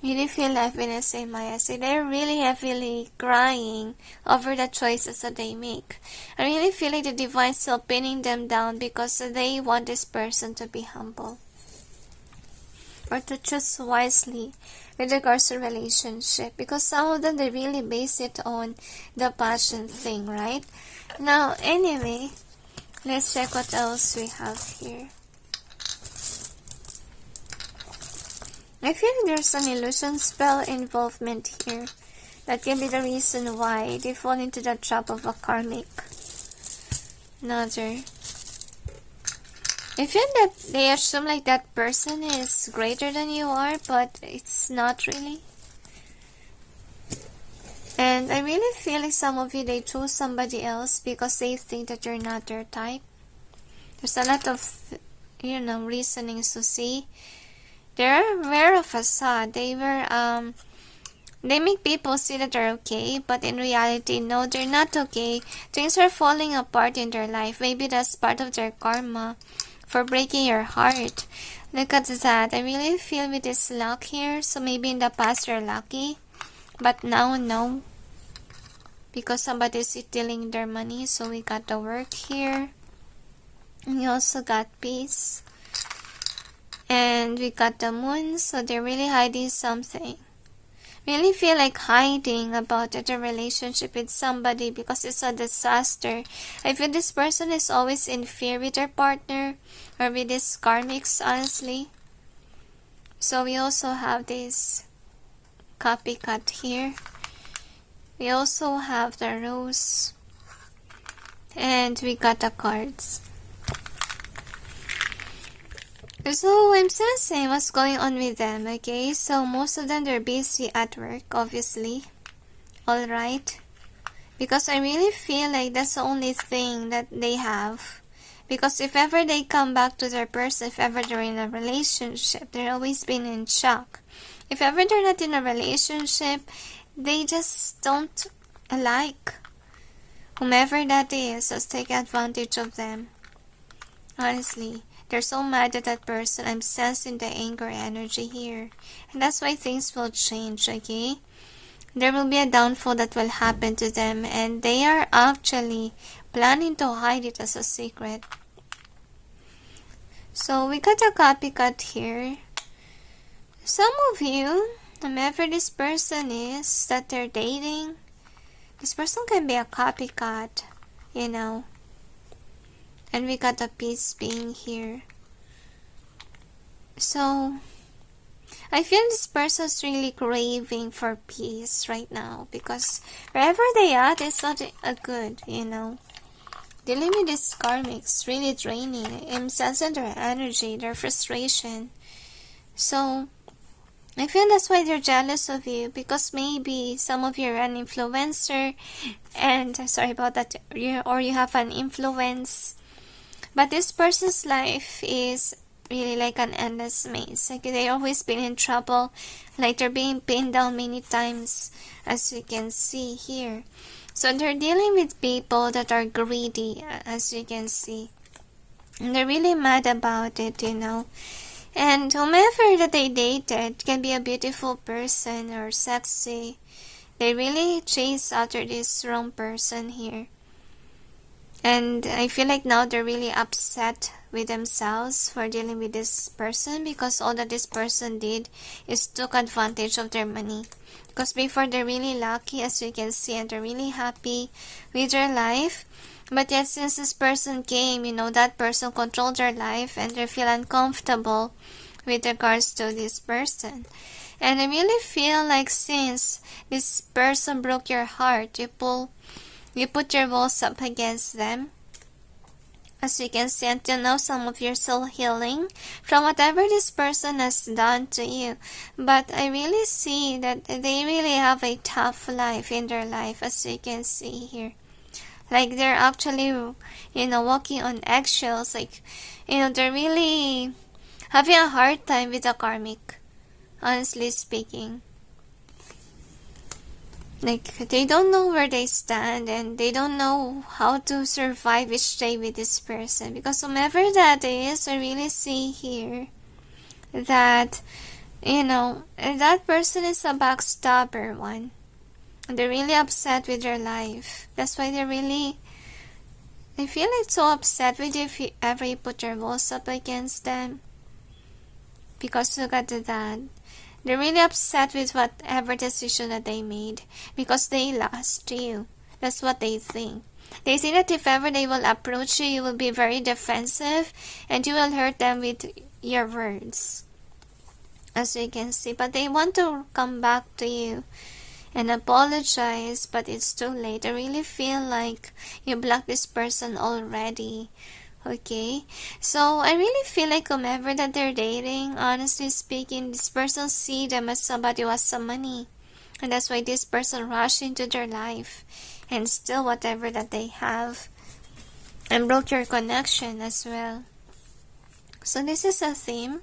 Really feel happiness in my eyes. They're really heavily crying over the choices that they make. I really feel like the divine still pinning them down because they want this person to be humble or to choose wisely with regards to relationship, because some of them they really base it on the passion thing, right? Now anyway, let's check what else we have here. I feel like there's an illusion spell involvement here that can be the reason why they fall into the trap of a karmic. Another, I feel that they assume like that person is greater than you are, but it's not really. And I really feel like some of you, they choose somebody else because they think that you're not their type. There's a lot of, reasonings to see. They're aware of facade. They make people see that they're okay, but in reality, no, they're not okay. Things are falling apart in their life. Maybe that's part of their karma for breaking your heart. Look at that. I really feel with this luck here. So maybe in the past you're lucky, but now no, because somebody's stealing their money. So we got the work here, and we also got peace, and we got the moon. So they're really hiding something. Really feel like hiding about the relationship with somebody because it's a disaster. I feel this person is always in fear with their partner or with this karmics, honestly. So we also have this copycat here. We also have the rose, and we got the cards. So I'm sensing what's going on with them, okay? So most of them, they're busy at work, obviously. Alright? Because I really feel like that's the only thing that they have. Because if ever they come back to their person, if ever they're in a relationship, they're always been in shock. If ever they're not in a relationship, they just don't like whomever that is, just take advantage of them. Honestly. They're so mad at that person. I'm sensing the anger energy here. And that's why things will change, okay? There will be a downfall that will happen to them. And they are actually planning to hide it as a secret. So we got a copycat here. Some of you, whomever this person is that they're dating, this person can be a copycat, And we got a peace being here. So I feel this person's really craving for peace right now, because wherever they are, it's not a good, Dealing with this karmics really draining. I'm sensing their energy, their frustration. So I feel that's why they're jealous of you, because maybe some of you are an influencer, and sorry about that, or you have an influence. But this person's life is really like an endless maze. Like they always been in trouble, like they're being pinned down many times, as you can see here. So they're dealing with people that are greedy, as you can see. And they're really mad about it, And whomever that they dated can be a beautiful person or sexy. They really chase after this wrong person here. And I feel like now they're really upset with themselves for dealing with this person, because all that this person did is took advantage of their money. Because before they're really lucky, as you can see, and they're really happy with their life. But yet since this person came, that person controlled their life, and they feel uncomfortable with regards to this person. And I really feel like since this person broke your heart, you put your walls up against them. As you can see, until now, some of you are still healing from whatever this person has done to you. But I really see that they really have a tough life in their life, as you can see here. Like they're actually, walking on eggshells. Like, they're really having a hard time with the karmic, honestly speaking. Like, they don't know where they stand, and they don't know how to survive each day with this person. Because whomever that is, I really see here that, that person is a backstabber one. And they're really upset with their life. That's why I feel like so upset with you if you ever put your walls up against them. Because look at that. They're really upset with whatever decision that they made, because they lost you. That's what they think. They think that if ever they will approach you, you will be very defensive, and you will hurt them with your words, as you can see. But they want to come back to you and apologize, but it's too late. I really feel like you blocked this person already. Okay, so I really feel like whomever that they're dating, honestly speaking, this person see them as somebody who has some money, and that's why this person rushed into their life and steal whatever that they have, and broke your connection as well. So this is a theme.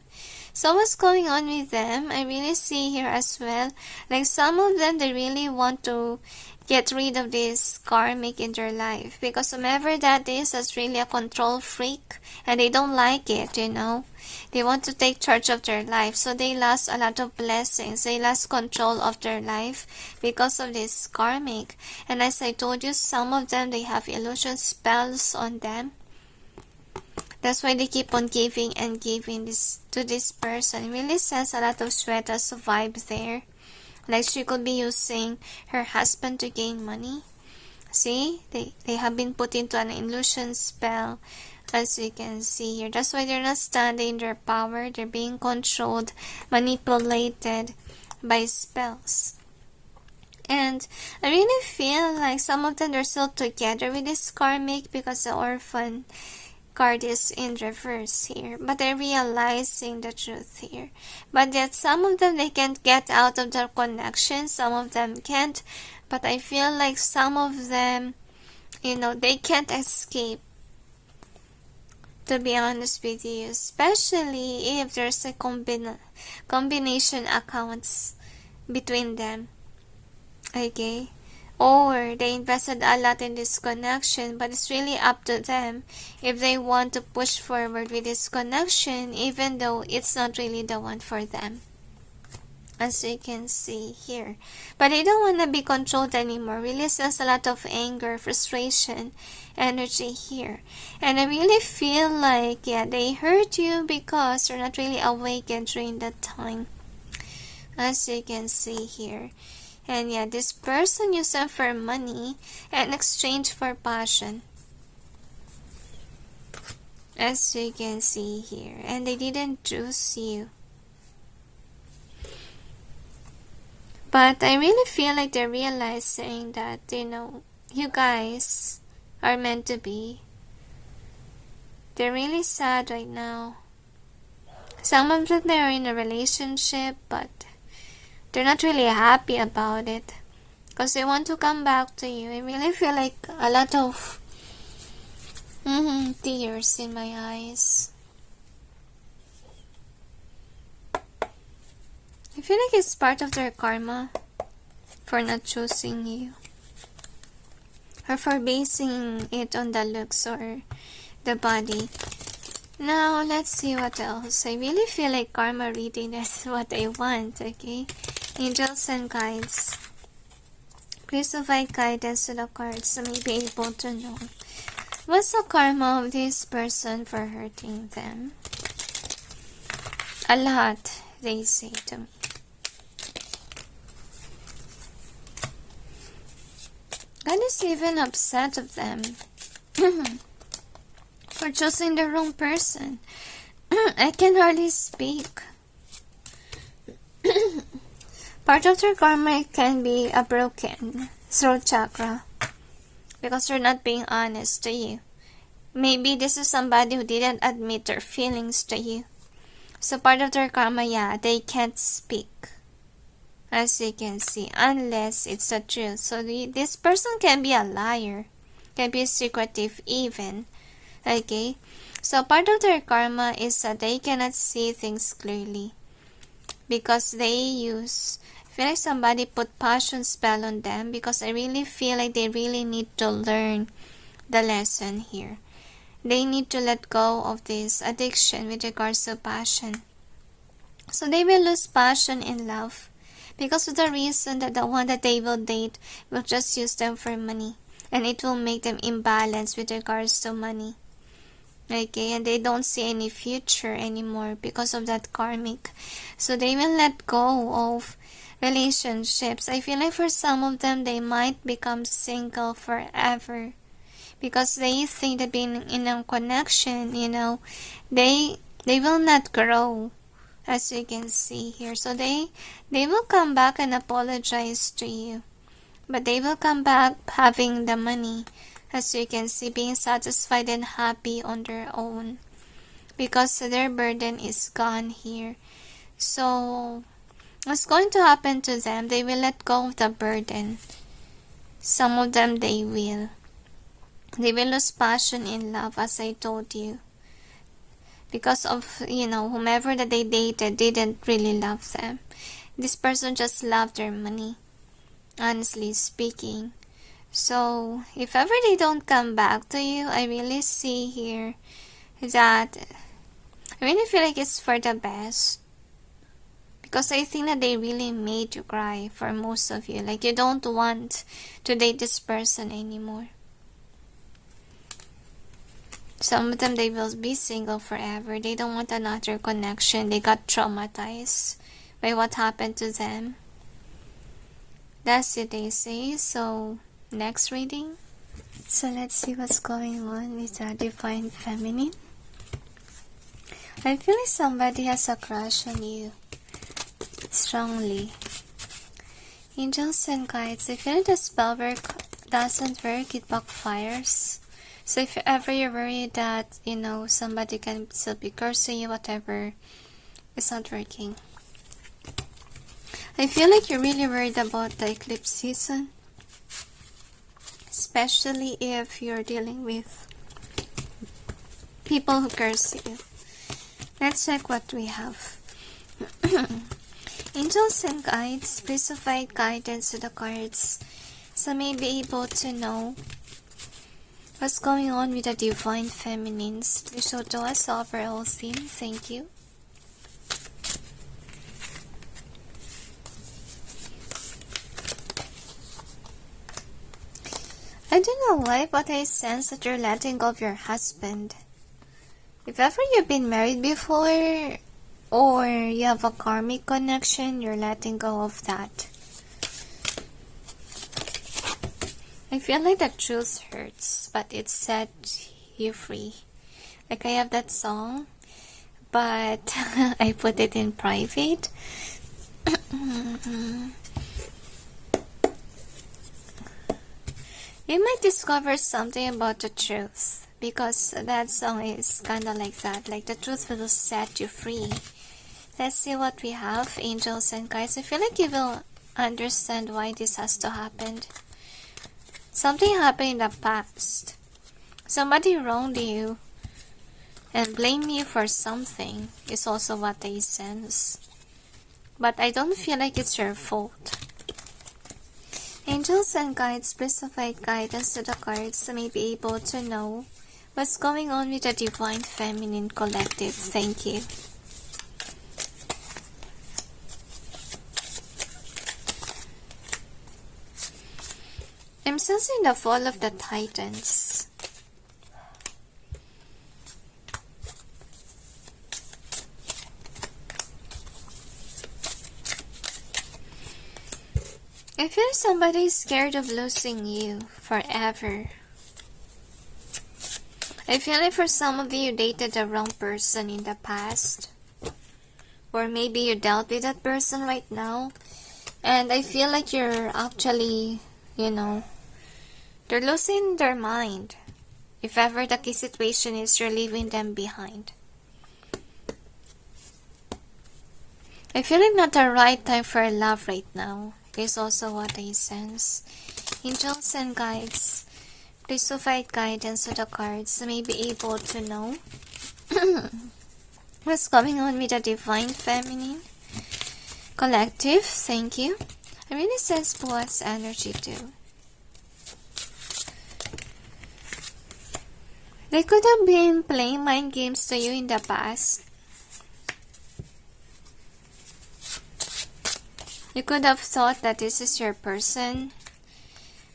So what's going on with them? I really see here as well, like some of them, they really want to get rid of this karmic in their life, because whomever that is really a control freak, and they don't like it, They want to take charge of their life, so they lost a lot of blessings. They lost control of their life because of this karmic. And as I told you, some of them, they have illusion spells on them. That's why they keep on giving and giving this to this person. It really says a lot of sweaters vibe there. Like she could be using her husband to gain money. See? They have been put into an illusion spell, as you can see here. That's why they're not standing in their power. They're being controlled, manipulated by spells. And I really feel like some of them are still together with this karmic, because the orphan card is in reverse here, but they're realizing the truth here. But yet some of them, they can't get out of their connection, some of them can't. But I feel like some of them, they can't escape, to be honest with you, especially if there's a combination accounts between them. Okay, or they invested a lot in this connection, but it's really up to them if they want to push forward with this connection, even though it's not really the one for them, as you can see here. But they don't want to be controlled anymore. Really feels a lot of anger, frustration, energy here. And I really feel like, they hurt you because you're not really awakened during that time, as you can see here. And this person used them for money in exchange for passion. as you can see here, and they didn't choose you. But I really feel like they're realizing that, you guys are meant to be. They're really sad right now. Some of them are in a relationship, but they're not really happy about it because they want to come back to you. I really feel like a lot of tears in my eyes. I feel like it's part of their karma for not choosing you, or for basing it on the looks or the body. Now, let's see what else. I really feel like karma reading is what I want, okay? Angels and guides, please provide guidance to the cards so may be able to know what's the karma of this person for hurting them. A lot, they say to me. God is even upset of them for choosing the wrong person. I can hardly speak. Part of their karma can be a broken throat chakra because they're not being honest to you. Maybe this is somebody who didn't admit their feelings to you. So part of their karma, yeah, they can't speak, as you can see, unless it's the truth. So this person can be a liar, can be secretive even. Okay, so part of their karma is that they cannot see things clearly because I feel like somebody put passion spell on them, because I really feel like they really need to learn the lesson here. They need to let go of this addiction with regards to passion. So they will lose passion in love because of the reason that the one that they will date will just use them for money, and it will make them imbalanced with regards to money. Okay, and they don't see any future anymore because of that karmic. So they will let go of relationships. I feel like for some of them, they might become single forever because they think that being in a connection, they will not grow, as you can see here. So they will come back and apologize to you, but they will come back having the money, as you can see, being satisfied and happy on their own because their burden is gone here. So what's going to happen to them? They will let go of the burden. Some of them, they will lose passion in love, as I told you, because of whomever that they dated didn't really love them. This person just loved their money, honestly speaking. So if ever they don't come back to you, I really see here that I really feel like it's for the best, because I think that they really made you cry for most of you. Like, you don't want to date this person anymore. Some of them, they will be single forever. They don't want another connection. They got traumatized by what happened to them. That's what they say. So next reading. So let's see what's going on with the Divine Feminine. I feel like somebody has a crush on you strongly. Angels and guides, I feel like the spell work doesn't work, it backfires. So if ever you're worried that, somebody can still be cursing you, whatever, it's not working. I feel like you're really worried about the eclipse season, especially if you're dealing with people who curse you. Let's check what we have. Angels and guides, please provide guidance to the cards so may be able to know what's going on with the Divine Feminines. Please show to us overall theme. Thank you. I don't know why, but I sense that you're letting go of your husband. If ever you've been married before, or you have a karmic connection, you're letting go of that. I feel like the truth hurts, but it set you free. Like I have that song, but I put it in private. You might discover something about the truth, because that song is kind of like that, like the truth will set you free. Let's see what we have, angels and guides. I feel like you will understand why this has to happen. Something happened in the past. Somebody wronged you and blame you for something is also what I sense. But I don't feel like it's your fault. Angels and guides, please provide guidance to the cards to may be able to know what's going on with the Divine Feminine Collective. Thank you. I'm sensing the fall of the Titans. I feel somebody is scared of losing you forever. I feel like for some of you, you dated the wrong person in the past. Or maybe you dealt with that person right now. And I feel like you're actually, they're losing their mind. If ever the key situation is, you're leaving them behind. I feel like not the right time for love right now. Is also what I sense. Angels and guides, please provide guidance to the cards so may be able to know what's going on with the Divine Feminine Collective. Thank you. I really sense Boaz energy too. They could have been playing mind games to you in the past. You could have thought that this is your person,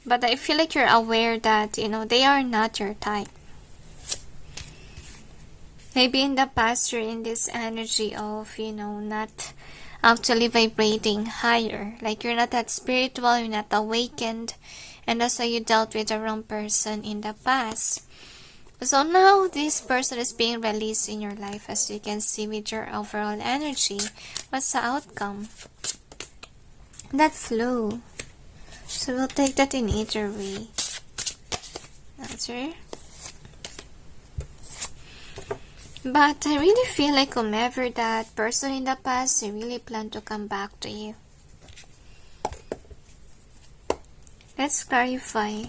but I feel like you're aware that, they are not your type. Maybe in the past you're in this energy of, not actually vibrating higher. Like you're not that spiritual, you're not awakened, and that's why you dealt with the wrong person in the past. So now this person is being released in your life, as you can see with your overall energy. What's the outcome? That flew. So we'll take that in either way. Answer. But I really feel like whomever that person in the past, they really plan to come back to you. Let's clarify.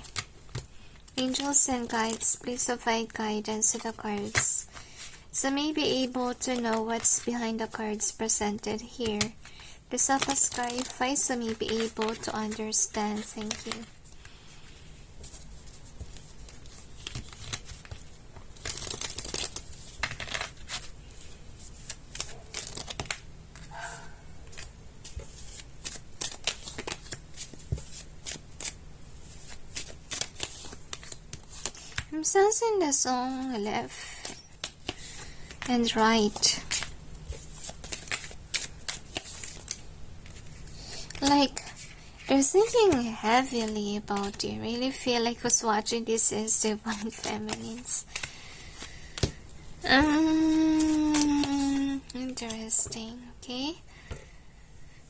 Angels and guides, please provide guidance to the cards. So may be able to know what's behind the cards presented here. Please help us clarify so may be able to understand. Thank you. I'm sensing the song left and right. Like, they're thinking heavily about you. Really feel like who's watching this is Divine Feminines. Interesting. Okay.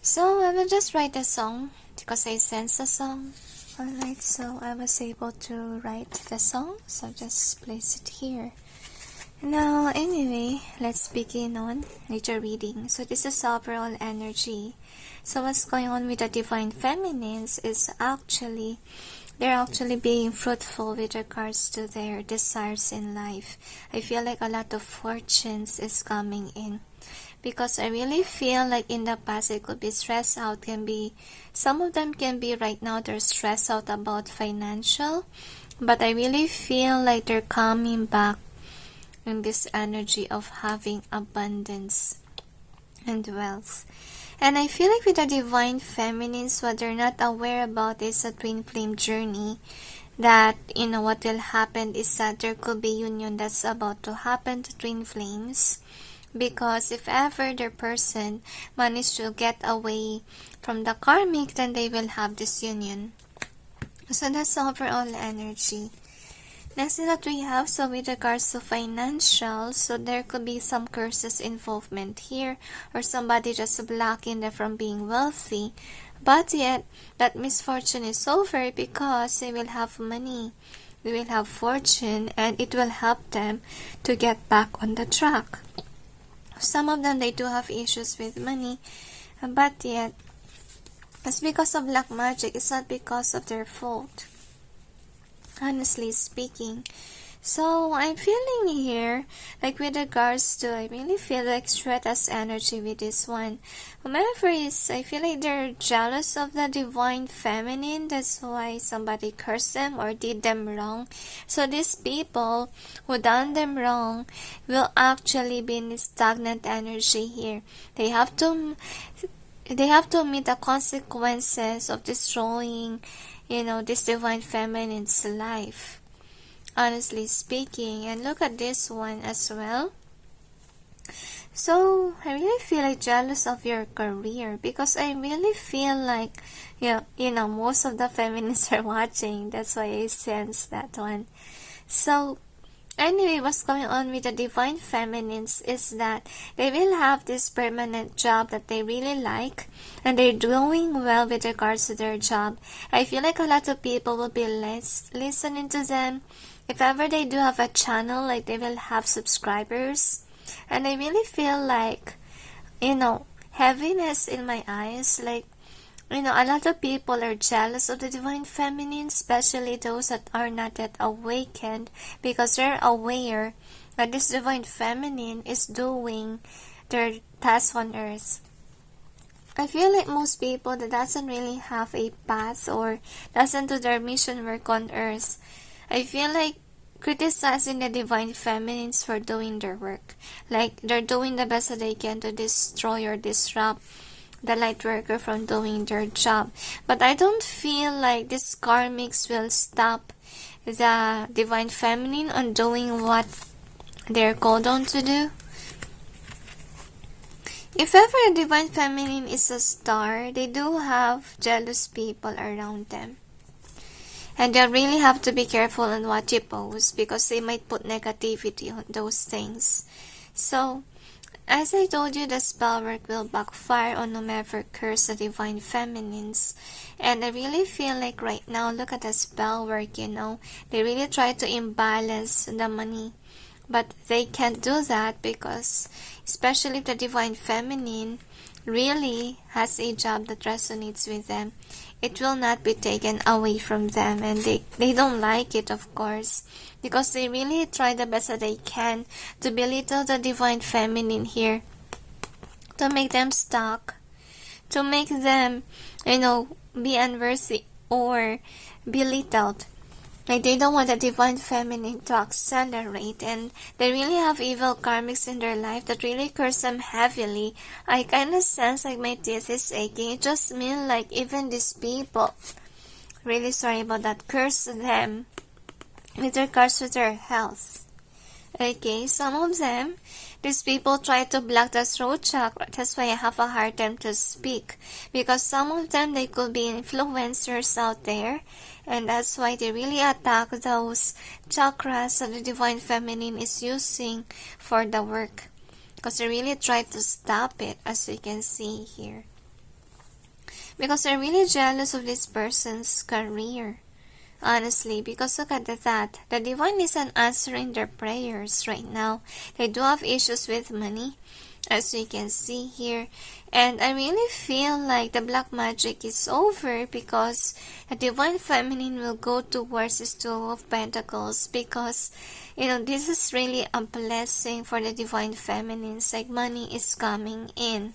So, I will just write a song because I sense a song. Alright, so I was able to write the song. So, just place it here. Now, anyway, let's begin on with your reading. So, this is overall energy. So what's going on with the Divine Feminines is they're actually being fruitful with regards to their desires in life. I feel like a lot of fortunes is coming in. Because I really feel like in the past it could be stressed out. Some of them can be right now they're stressed out about financial. But I really feel like they're coming back in this energy of having abundance and wealth. And I feel like with the Divine Feminines, what they're not aware about is a twin flame journey. That, what will happen is that there could be union that's about to happen to twin flames. Because if ever their person managed to get away from the karmic, then they will have this union. So that's overall energy. Next thing that we have, so with regards to financial, so there could be some curses involvement here, or somebody just blocking them from being wealthy. But yet, that misfortune is over because they will have money, they will have fortune, and it will help them to get back on the track. Some of them, they do have issues with money, but yet, it's because of black magic. It's not because of their fault, honestly speaking. So I'm feeling here, like with regards to, I really feel like Shweta's energy with this one. Whomever is, I feel like they're jealous of the divine feminine. That's why somebody cursed them or did them wrong. So these people who done them wrong will actually be in stagnant energy here. They have to meet the consequences of destroying, this divine feminine's life, honestly speaking. And look at this one as well. So I really feel like jealous of your career, because I really feel like most of the feminists are watching. That's why I sense that one. So anyway, what's going on with the divine feminines is that they will have this permanent job that they really like, and they're doing well with regards to their job. I feel like a lot of people will be listening to them. If ever they do have a channel, like they will have subscribers. And I really feel like, heaviness in my eyes. Like, a lot of people are jealous of the divine feminine, especially those that are not yet awakened, because they're aware that this divine feminine is doing their task on earth. I feel like most people that doesn't really have a path or doesn't do their mission work on earth, I feel like criticizing the divine feminines for doing their work. Like, they're doing the best that they can to destroy or disrupt the light worker from doing their job. But I don't feel like this karmics will stop the divine feminine on doing what they're called on to do. If ever a divine feminine is a star, they do have jealous people around them. And they really have to be careful on what you post, because they might put negativity on those things. So, as I told you, the spell work will backfire on whomever curse the divine feminines. And I really feel like right now, look at the spell work, they really try to imbalance the money. But they can't do that, because especially if the divine feminine really has a job that resonates with them, it will not be taken away from them. And they don't like it, of course, because they really try the best that they can to belittle the divine feminine here, to make them stuck, to make them, be unworthy or belittled. Like, they don't want the divine feminine to accelerate, and they really have evil karmics in their life that really curse them heavily. I kind of sense like my teeth is aching. It just means like even these people, really sorry about that, curse them with regards to their health. Okay, some of them, these people try to block the throat chakra. That's why I have a hard time to speak, because some of them, they could be influencers out there, and that's why they really attack those chakras that the divine feminine is using for the work, because they really try to stop it, as you can see here, because they're really jealous of this person's career. Honestly, because look at that. The divine isn't answering their prayers right now. They do have issues with money, as you can see here. And I really feel like the black magic is over, because the divine feminine will go towards this Two of Pentacles, because, this is really a blessing for the divine feminines. Like, money is coming in.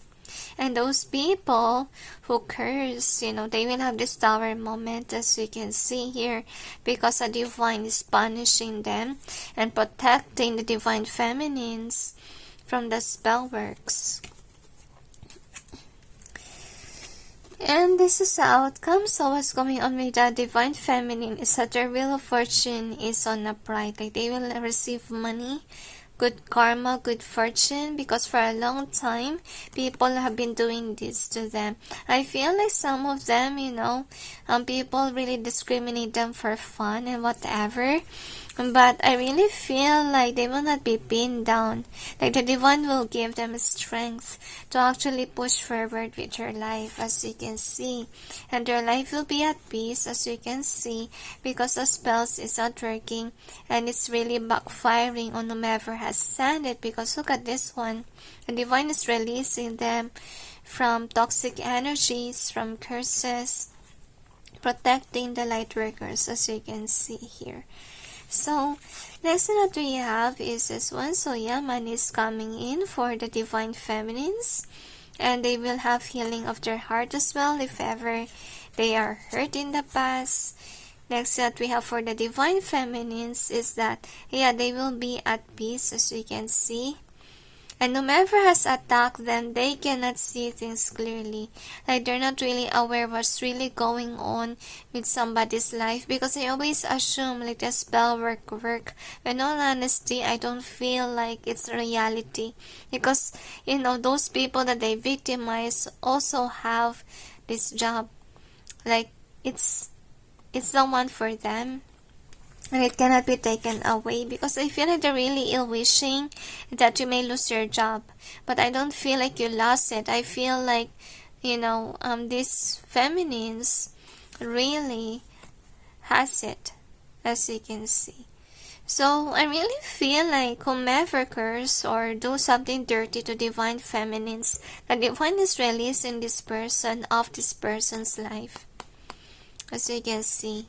And those people who curse, they will have this tower moment, as you can see here, because the divine is punishing them and protecting the divine feminines from the spell works. And this is the outcome. So what's going on with the divine feminine is that their wheel of fortune is on the pride. Like, they will receive money, good karma, good fortune, because for a long time, people have been doing this to them. I feel like some of them, people really discriminate them for fun and whatever. But I really feel like they will not be pinned down. Like the divine will give them strength to actually push forward with their life, as you can see. And their life will be at peace, as you can see, because the spells is not working and it's really backfiring on whomever has sent it. Because look at this one. The divine is releasing them from toxic energies, from curses, protecting the light workers, as you can see here. So, next thing that we have is this one. So, yeah, money is coming in for the divine feminines. And they will have healing of their heart as well if ever they are hurt in the past. Next that we have for the divine feminines is that, yeah, they will be at peace, as you can see. And whomever has attacked them, they cannot see things clearly. Like they're not really aware what's really going on with somebody's life, because they always assume like the spell work. In all honesty, I don't feel like it's reality, because you know those people that they victimize also have this job. Like it's the one for them. And it cannot be taken away, because I feel like they're really ill-wishing that you may lose your job. But I don't feel like you lost it. I feel like, you know, these feminines really has it, as you can see. So I really feel like whomever curse or do something dirty to divine feminines, the divine is releasing this person of this person's life, as you can see.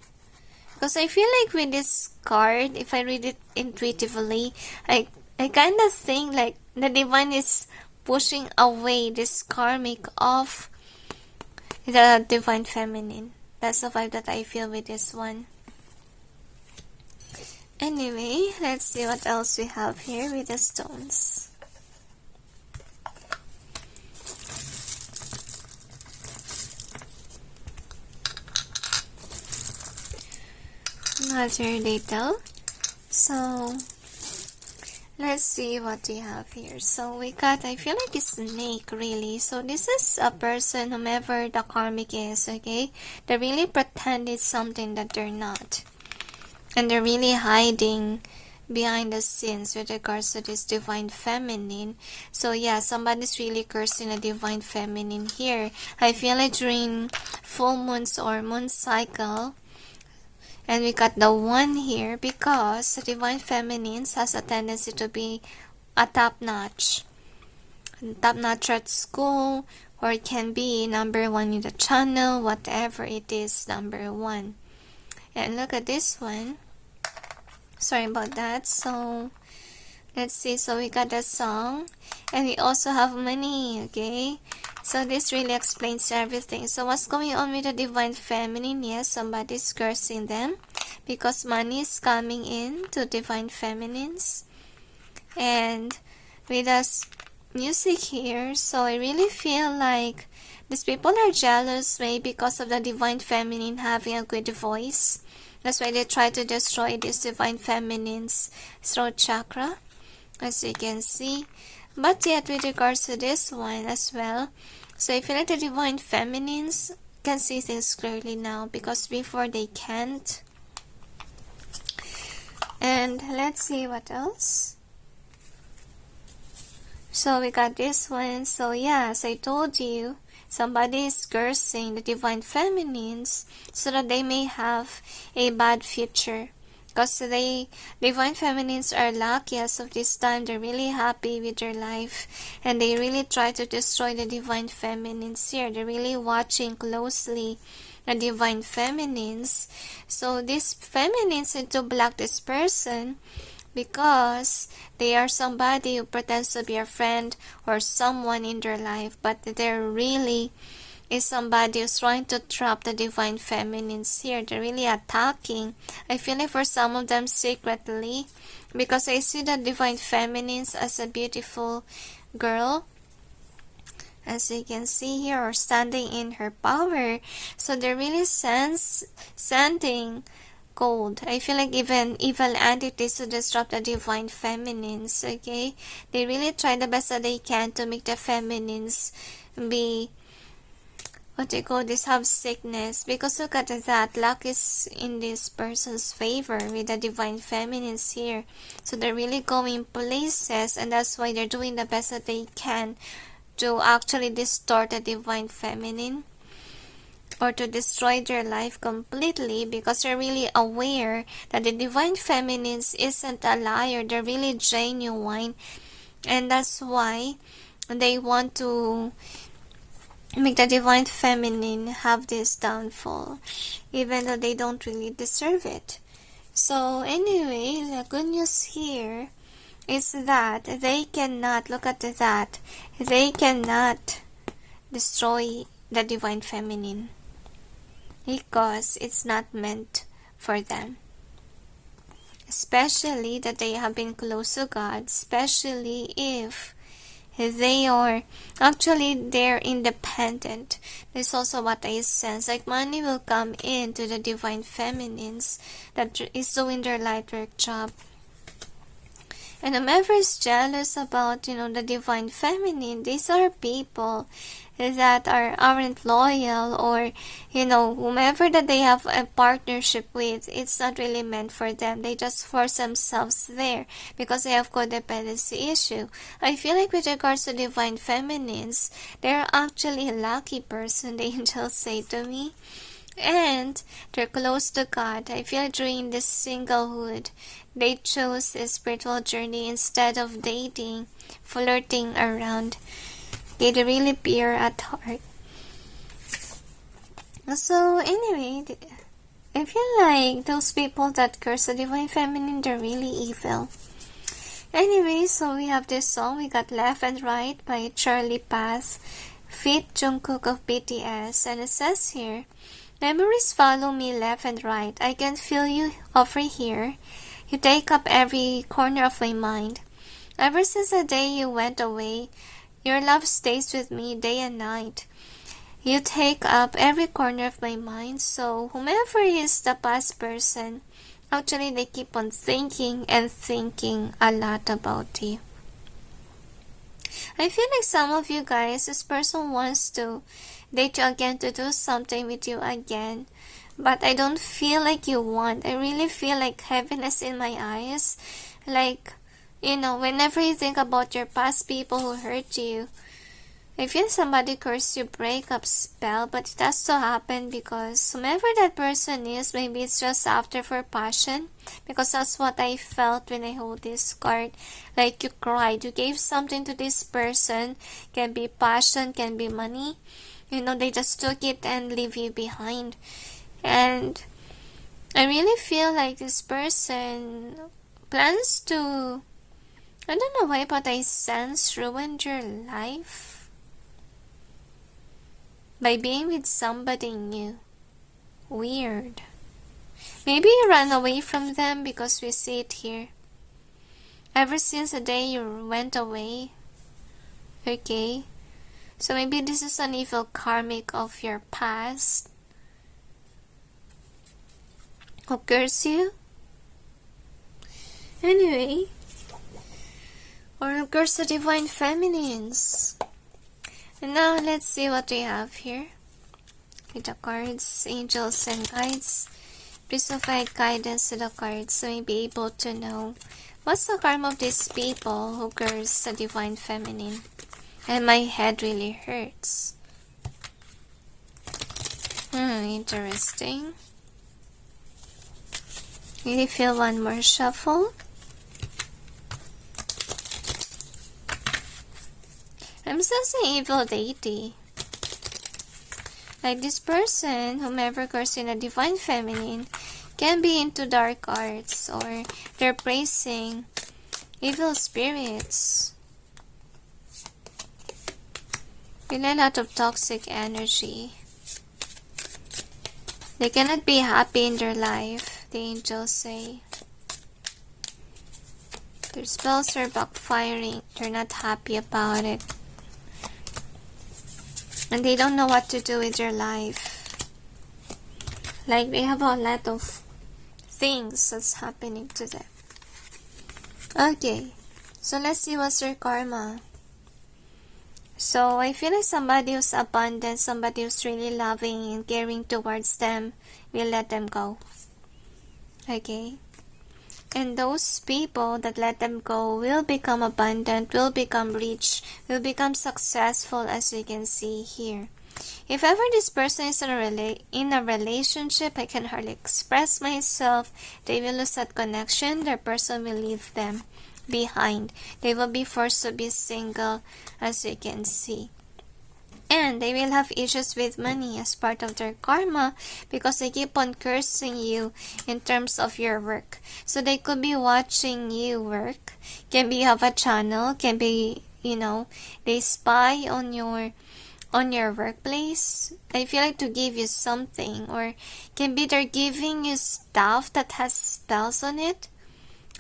Because I feel like with this card, if I read it intuitively, I kind of think like the divine is pushing away this karmic of the divine feminine. That's the vibe that I feel with this one. Anyway, let's see what else we have here with the stones. Another little. So let's see what we have here. So we got, I feel like a snake really. So this is a person, whomever the karmic is, okay? They really pretend it's something that they're not. And they're really hiding behind the scenes with regards to this divine feminine. So yeah, somebody's really cursing a divine feminine here. I feel like during full moons or moon cycle. And we got the one here because the divine feminines has a tendency to be a top-notch at school, or it can be number one in the channel, whatever it is, number one. And look at this one. Sorry about that. So let's see. So we got the song, and we also have money. Okay. So this really explains everything. So what's going on with the divine feminine? Yes, somebody's cursing them because money is coming in to divine feminines. And with us music here, so I really feel like these people are jealous, maybe because of the divine feminine having a good voice. That's why they try to destroy this divine feminine's throat chakra, as you can see. But yet with regards to this one as well, so I feel like the divine feminines can see things clearly now, because before they can't. And let's see what else. So we got this one. So yeah, as I told you, somebody is cursing the divine feminines so that they may have a bad future. Because the divine feminines are lucky as of this time. They're really happy with their life. And they really try to destroy the divine feminines here. They're really watching closely the divine feminines. So these feminines need to block this person, because they are somebody who pretends to be a friend or someone in their life, but they're really is somebody who's trying to trap the divine feminines here. They're really attacking. I feel like for some of them secretly, because I see the divine feminines as a beautiful girl, as you can see here, or standing in her power. So they're really sending gold. I feel like even evil entities to disrupt the divine feminines, okay? They really try the best that they can to make the feminines be what they call this, have sickness, because look at that, luck is in this person's favor with the divine feminines here. So they're really going places, and that's why they're doing the best that they can to actually distort the divine feminine or to destroy their life completely, because they're really aware that the divine feminines isn't a liar, they're really genuine, and that's why they want to make the divine feminine have this downfall, even though they don't really deserve it. So anyway, the good news here is that they cannot, look at that, they cannot destroy the divine feminine because it's not meant for them. Especially that they have been close to God, especially if they are actually, they're independent. That's also what I sense. Like money will come in to the divine feminines that is doing their light work job. And whoever is jealous about, the divine feminine, these are people that aren't loyal, or, whomever that they have a partnership with, it's not really meant for them. They just force themselves there because they have codependency issue. I feel like with regards to divine feminines, they're actually a lucky person, the angels say to me. And they're close to God. I feel during this singlehood, they chose a spiritual journey instead of dating, flirting around. They're really pure at heart. So anyway, I feel like those people that curse the divine feminine, they're really evil. Anyway, so we have this song. We got Left and Right by Charlie Puth, feat Jungkook of BTS, and it says here, memories follow me left and right. I can feel you over here. You take up every corner of my mind. Ever since the day you went away, your love stays with me day and night. You take up every corner of my mind. So whomever is the past person, actually they keep on thinking and thinking a lot about you. I feel like some of you guys, this person wants to date you again, to do something with you again, but I don't feel like you want. I really feel like heaviness in my eyes. Like, whenever you think about your past people who hurt you, I feel somebody cursed you, breakup spell, but it has to happen because whomever that person is, maybe it's just after for passion, because that's what I felt when I hold this card. Like you cried, you gave something to this person, can be passion, can be money. They just took it and leave you behind. And I really feel like this person plans to, I don't know why, but I sense ruined your life by being with somebody new. Weird. Maybe you ran away from them because we see it here. Ever since the day you went away. Okay. So maybe this is an evil karmic of your past who curse you. Anyway. Or who curse the divine feminines. And now let's see what we have here. With the cards, angels and guides. Please provide guidance to the cards so we'll be able to know what's the karma of these people who curse the divine feminine. And my head really hurts. Interesting. Really feel one more shuffle. I'm sensing evil deity. Like this person, whomever cursing a divine feminine, can be into dark arts, or they're praising evil spirits. Feel a lot of toxic energy. They cannot be happy in their life, the angels say. Their spells are backfiring. They're not happy about it. And they don't know what to do with their life. Like they have a lot of things that's happening to them. Okay, so let's see what's their karma. So I feel like somebody who's abundant, somebody who's really loving and caring towards them will let them go. Okay? And those people that let them go will become abundant, will become rich, will become successful, as you can see here. If ever this person is in a relationship, I can hardly express myself. They will lose that connection. Their person will leave them behind. They will be forced to be single, as you can see. And they will have issues with money as part of their karma because they keep on cursing you in terms of your work. So they could be watching you work. Can be you have a channel. Can be, they spy on your workplace. I feel like to give you something, or can be they're giving you stuff that has spells on it.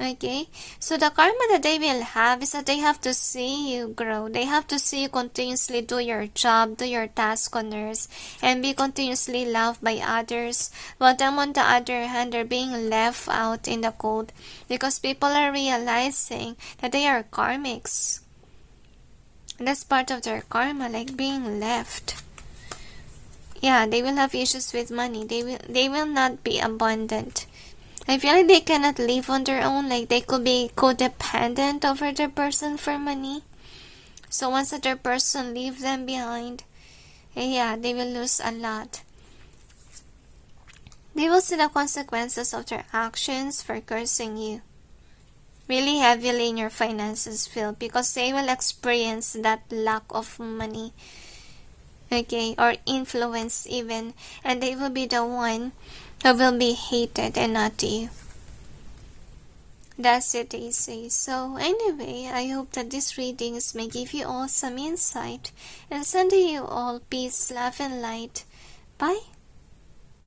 Okay, so the karma that they will have is that they have to see you grow. They have to see you continuously do your job, do your task on earth, and be continuously loved by others. While them on the other hand are being left out in the cold because people are realizing that they are karmics. That's part of their karma, like being left. Yeah, they will have issues with money. They will not be abundant. I feel like they cannot live on their own. Like they could be codependent over their person for money. So once that their person leave them behind, yeah, they will lose a lot. They will see the consequences of their actions for cursing you really heavily in your finances field because they will experience that lack of money, okay, or influence even, and they will be the one who will be hated and not you. That's it, they say. So anyway, I hope that these readings may give you all some insight and send you all peace, love, and light. Bye.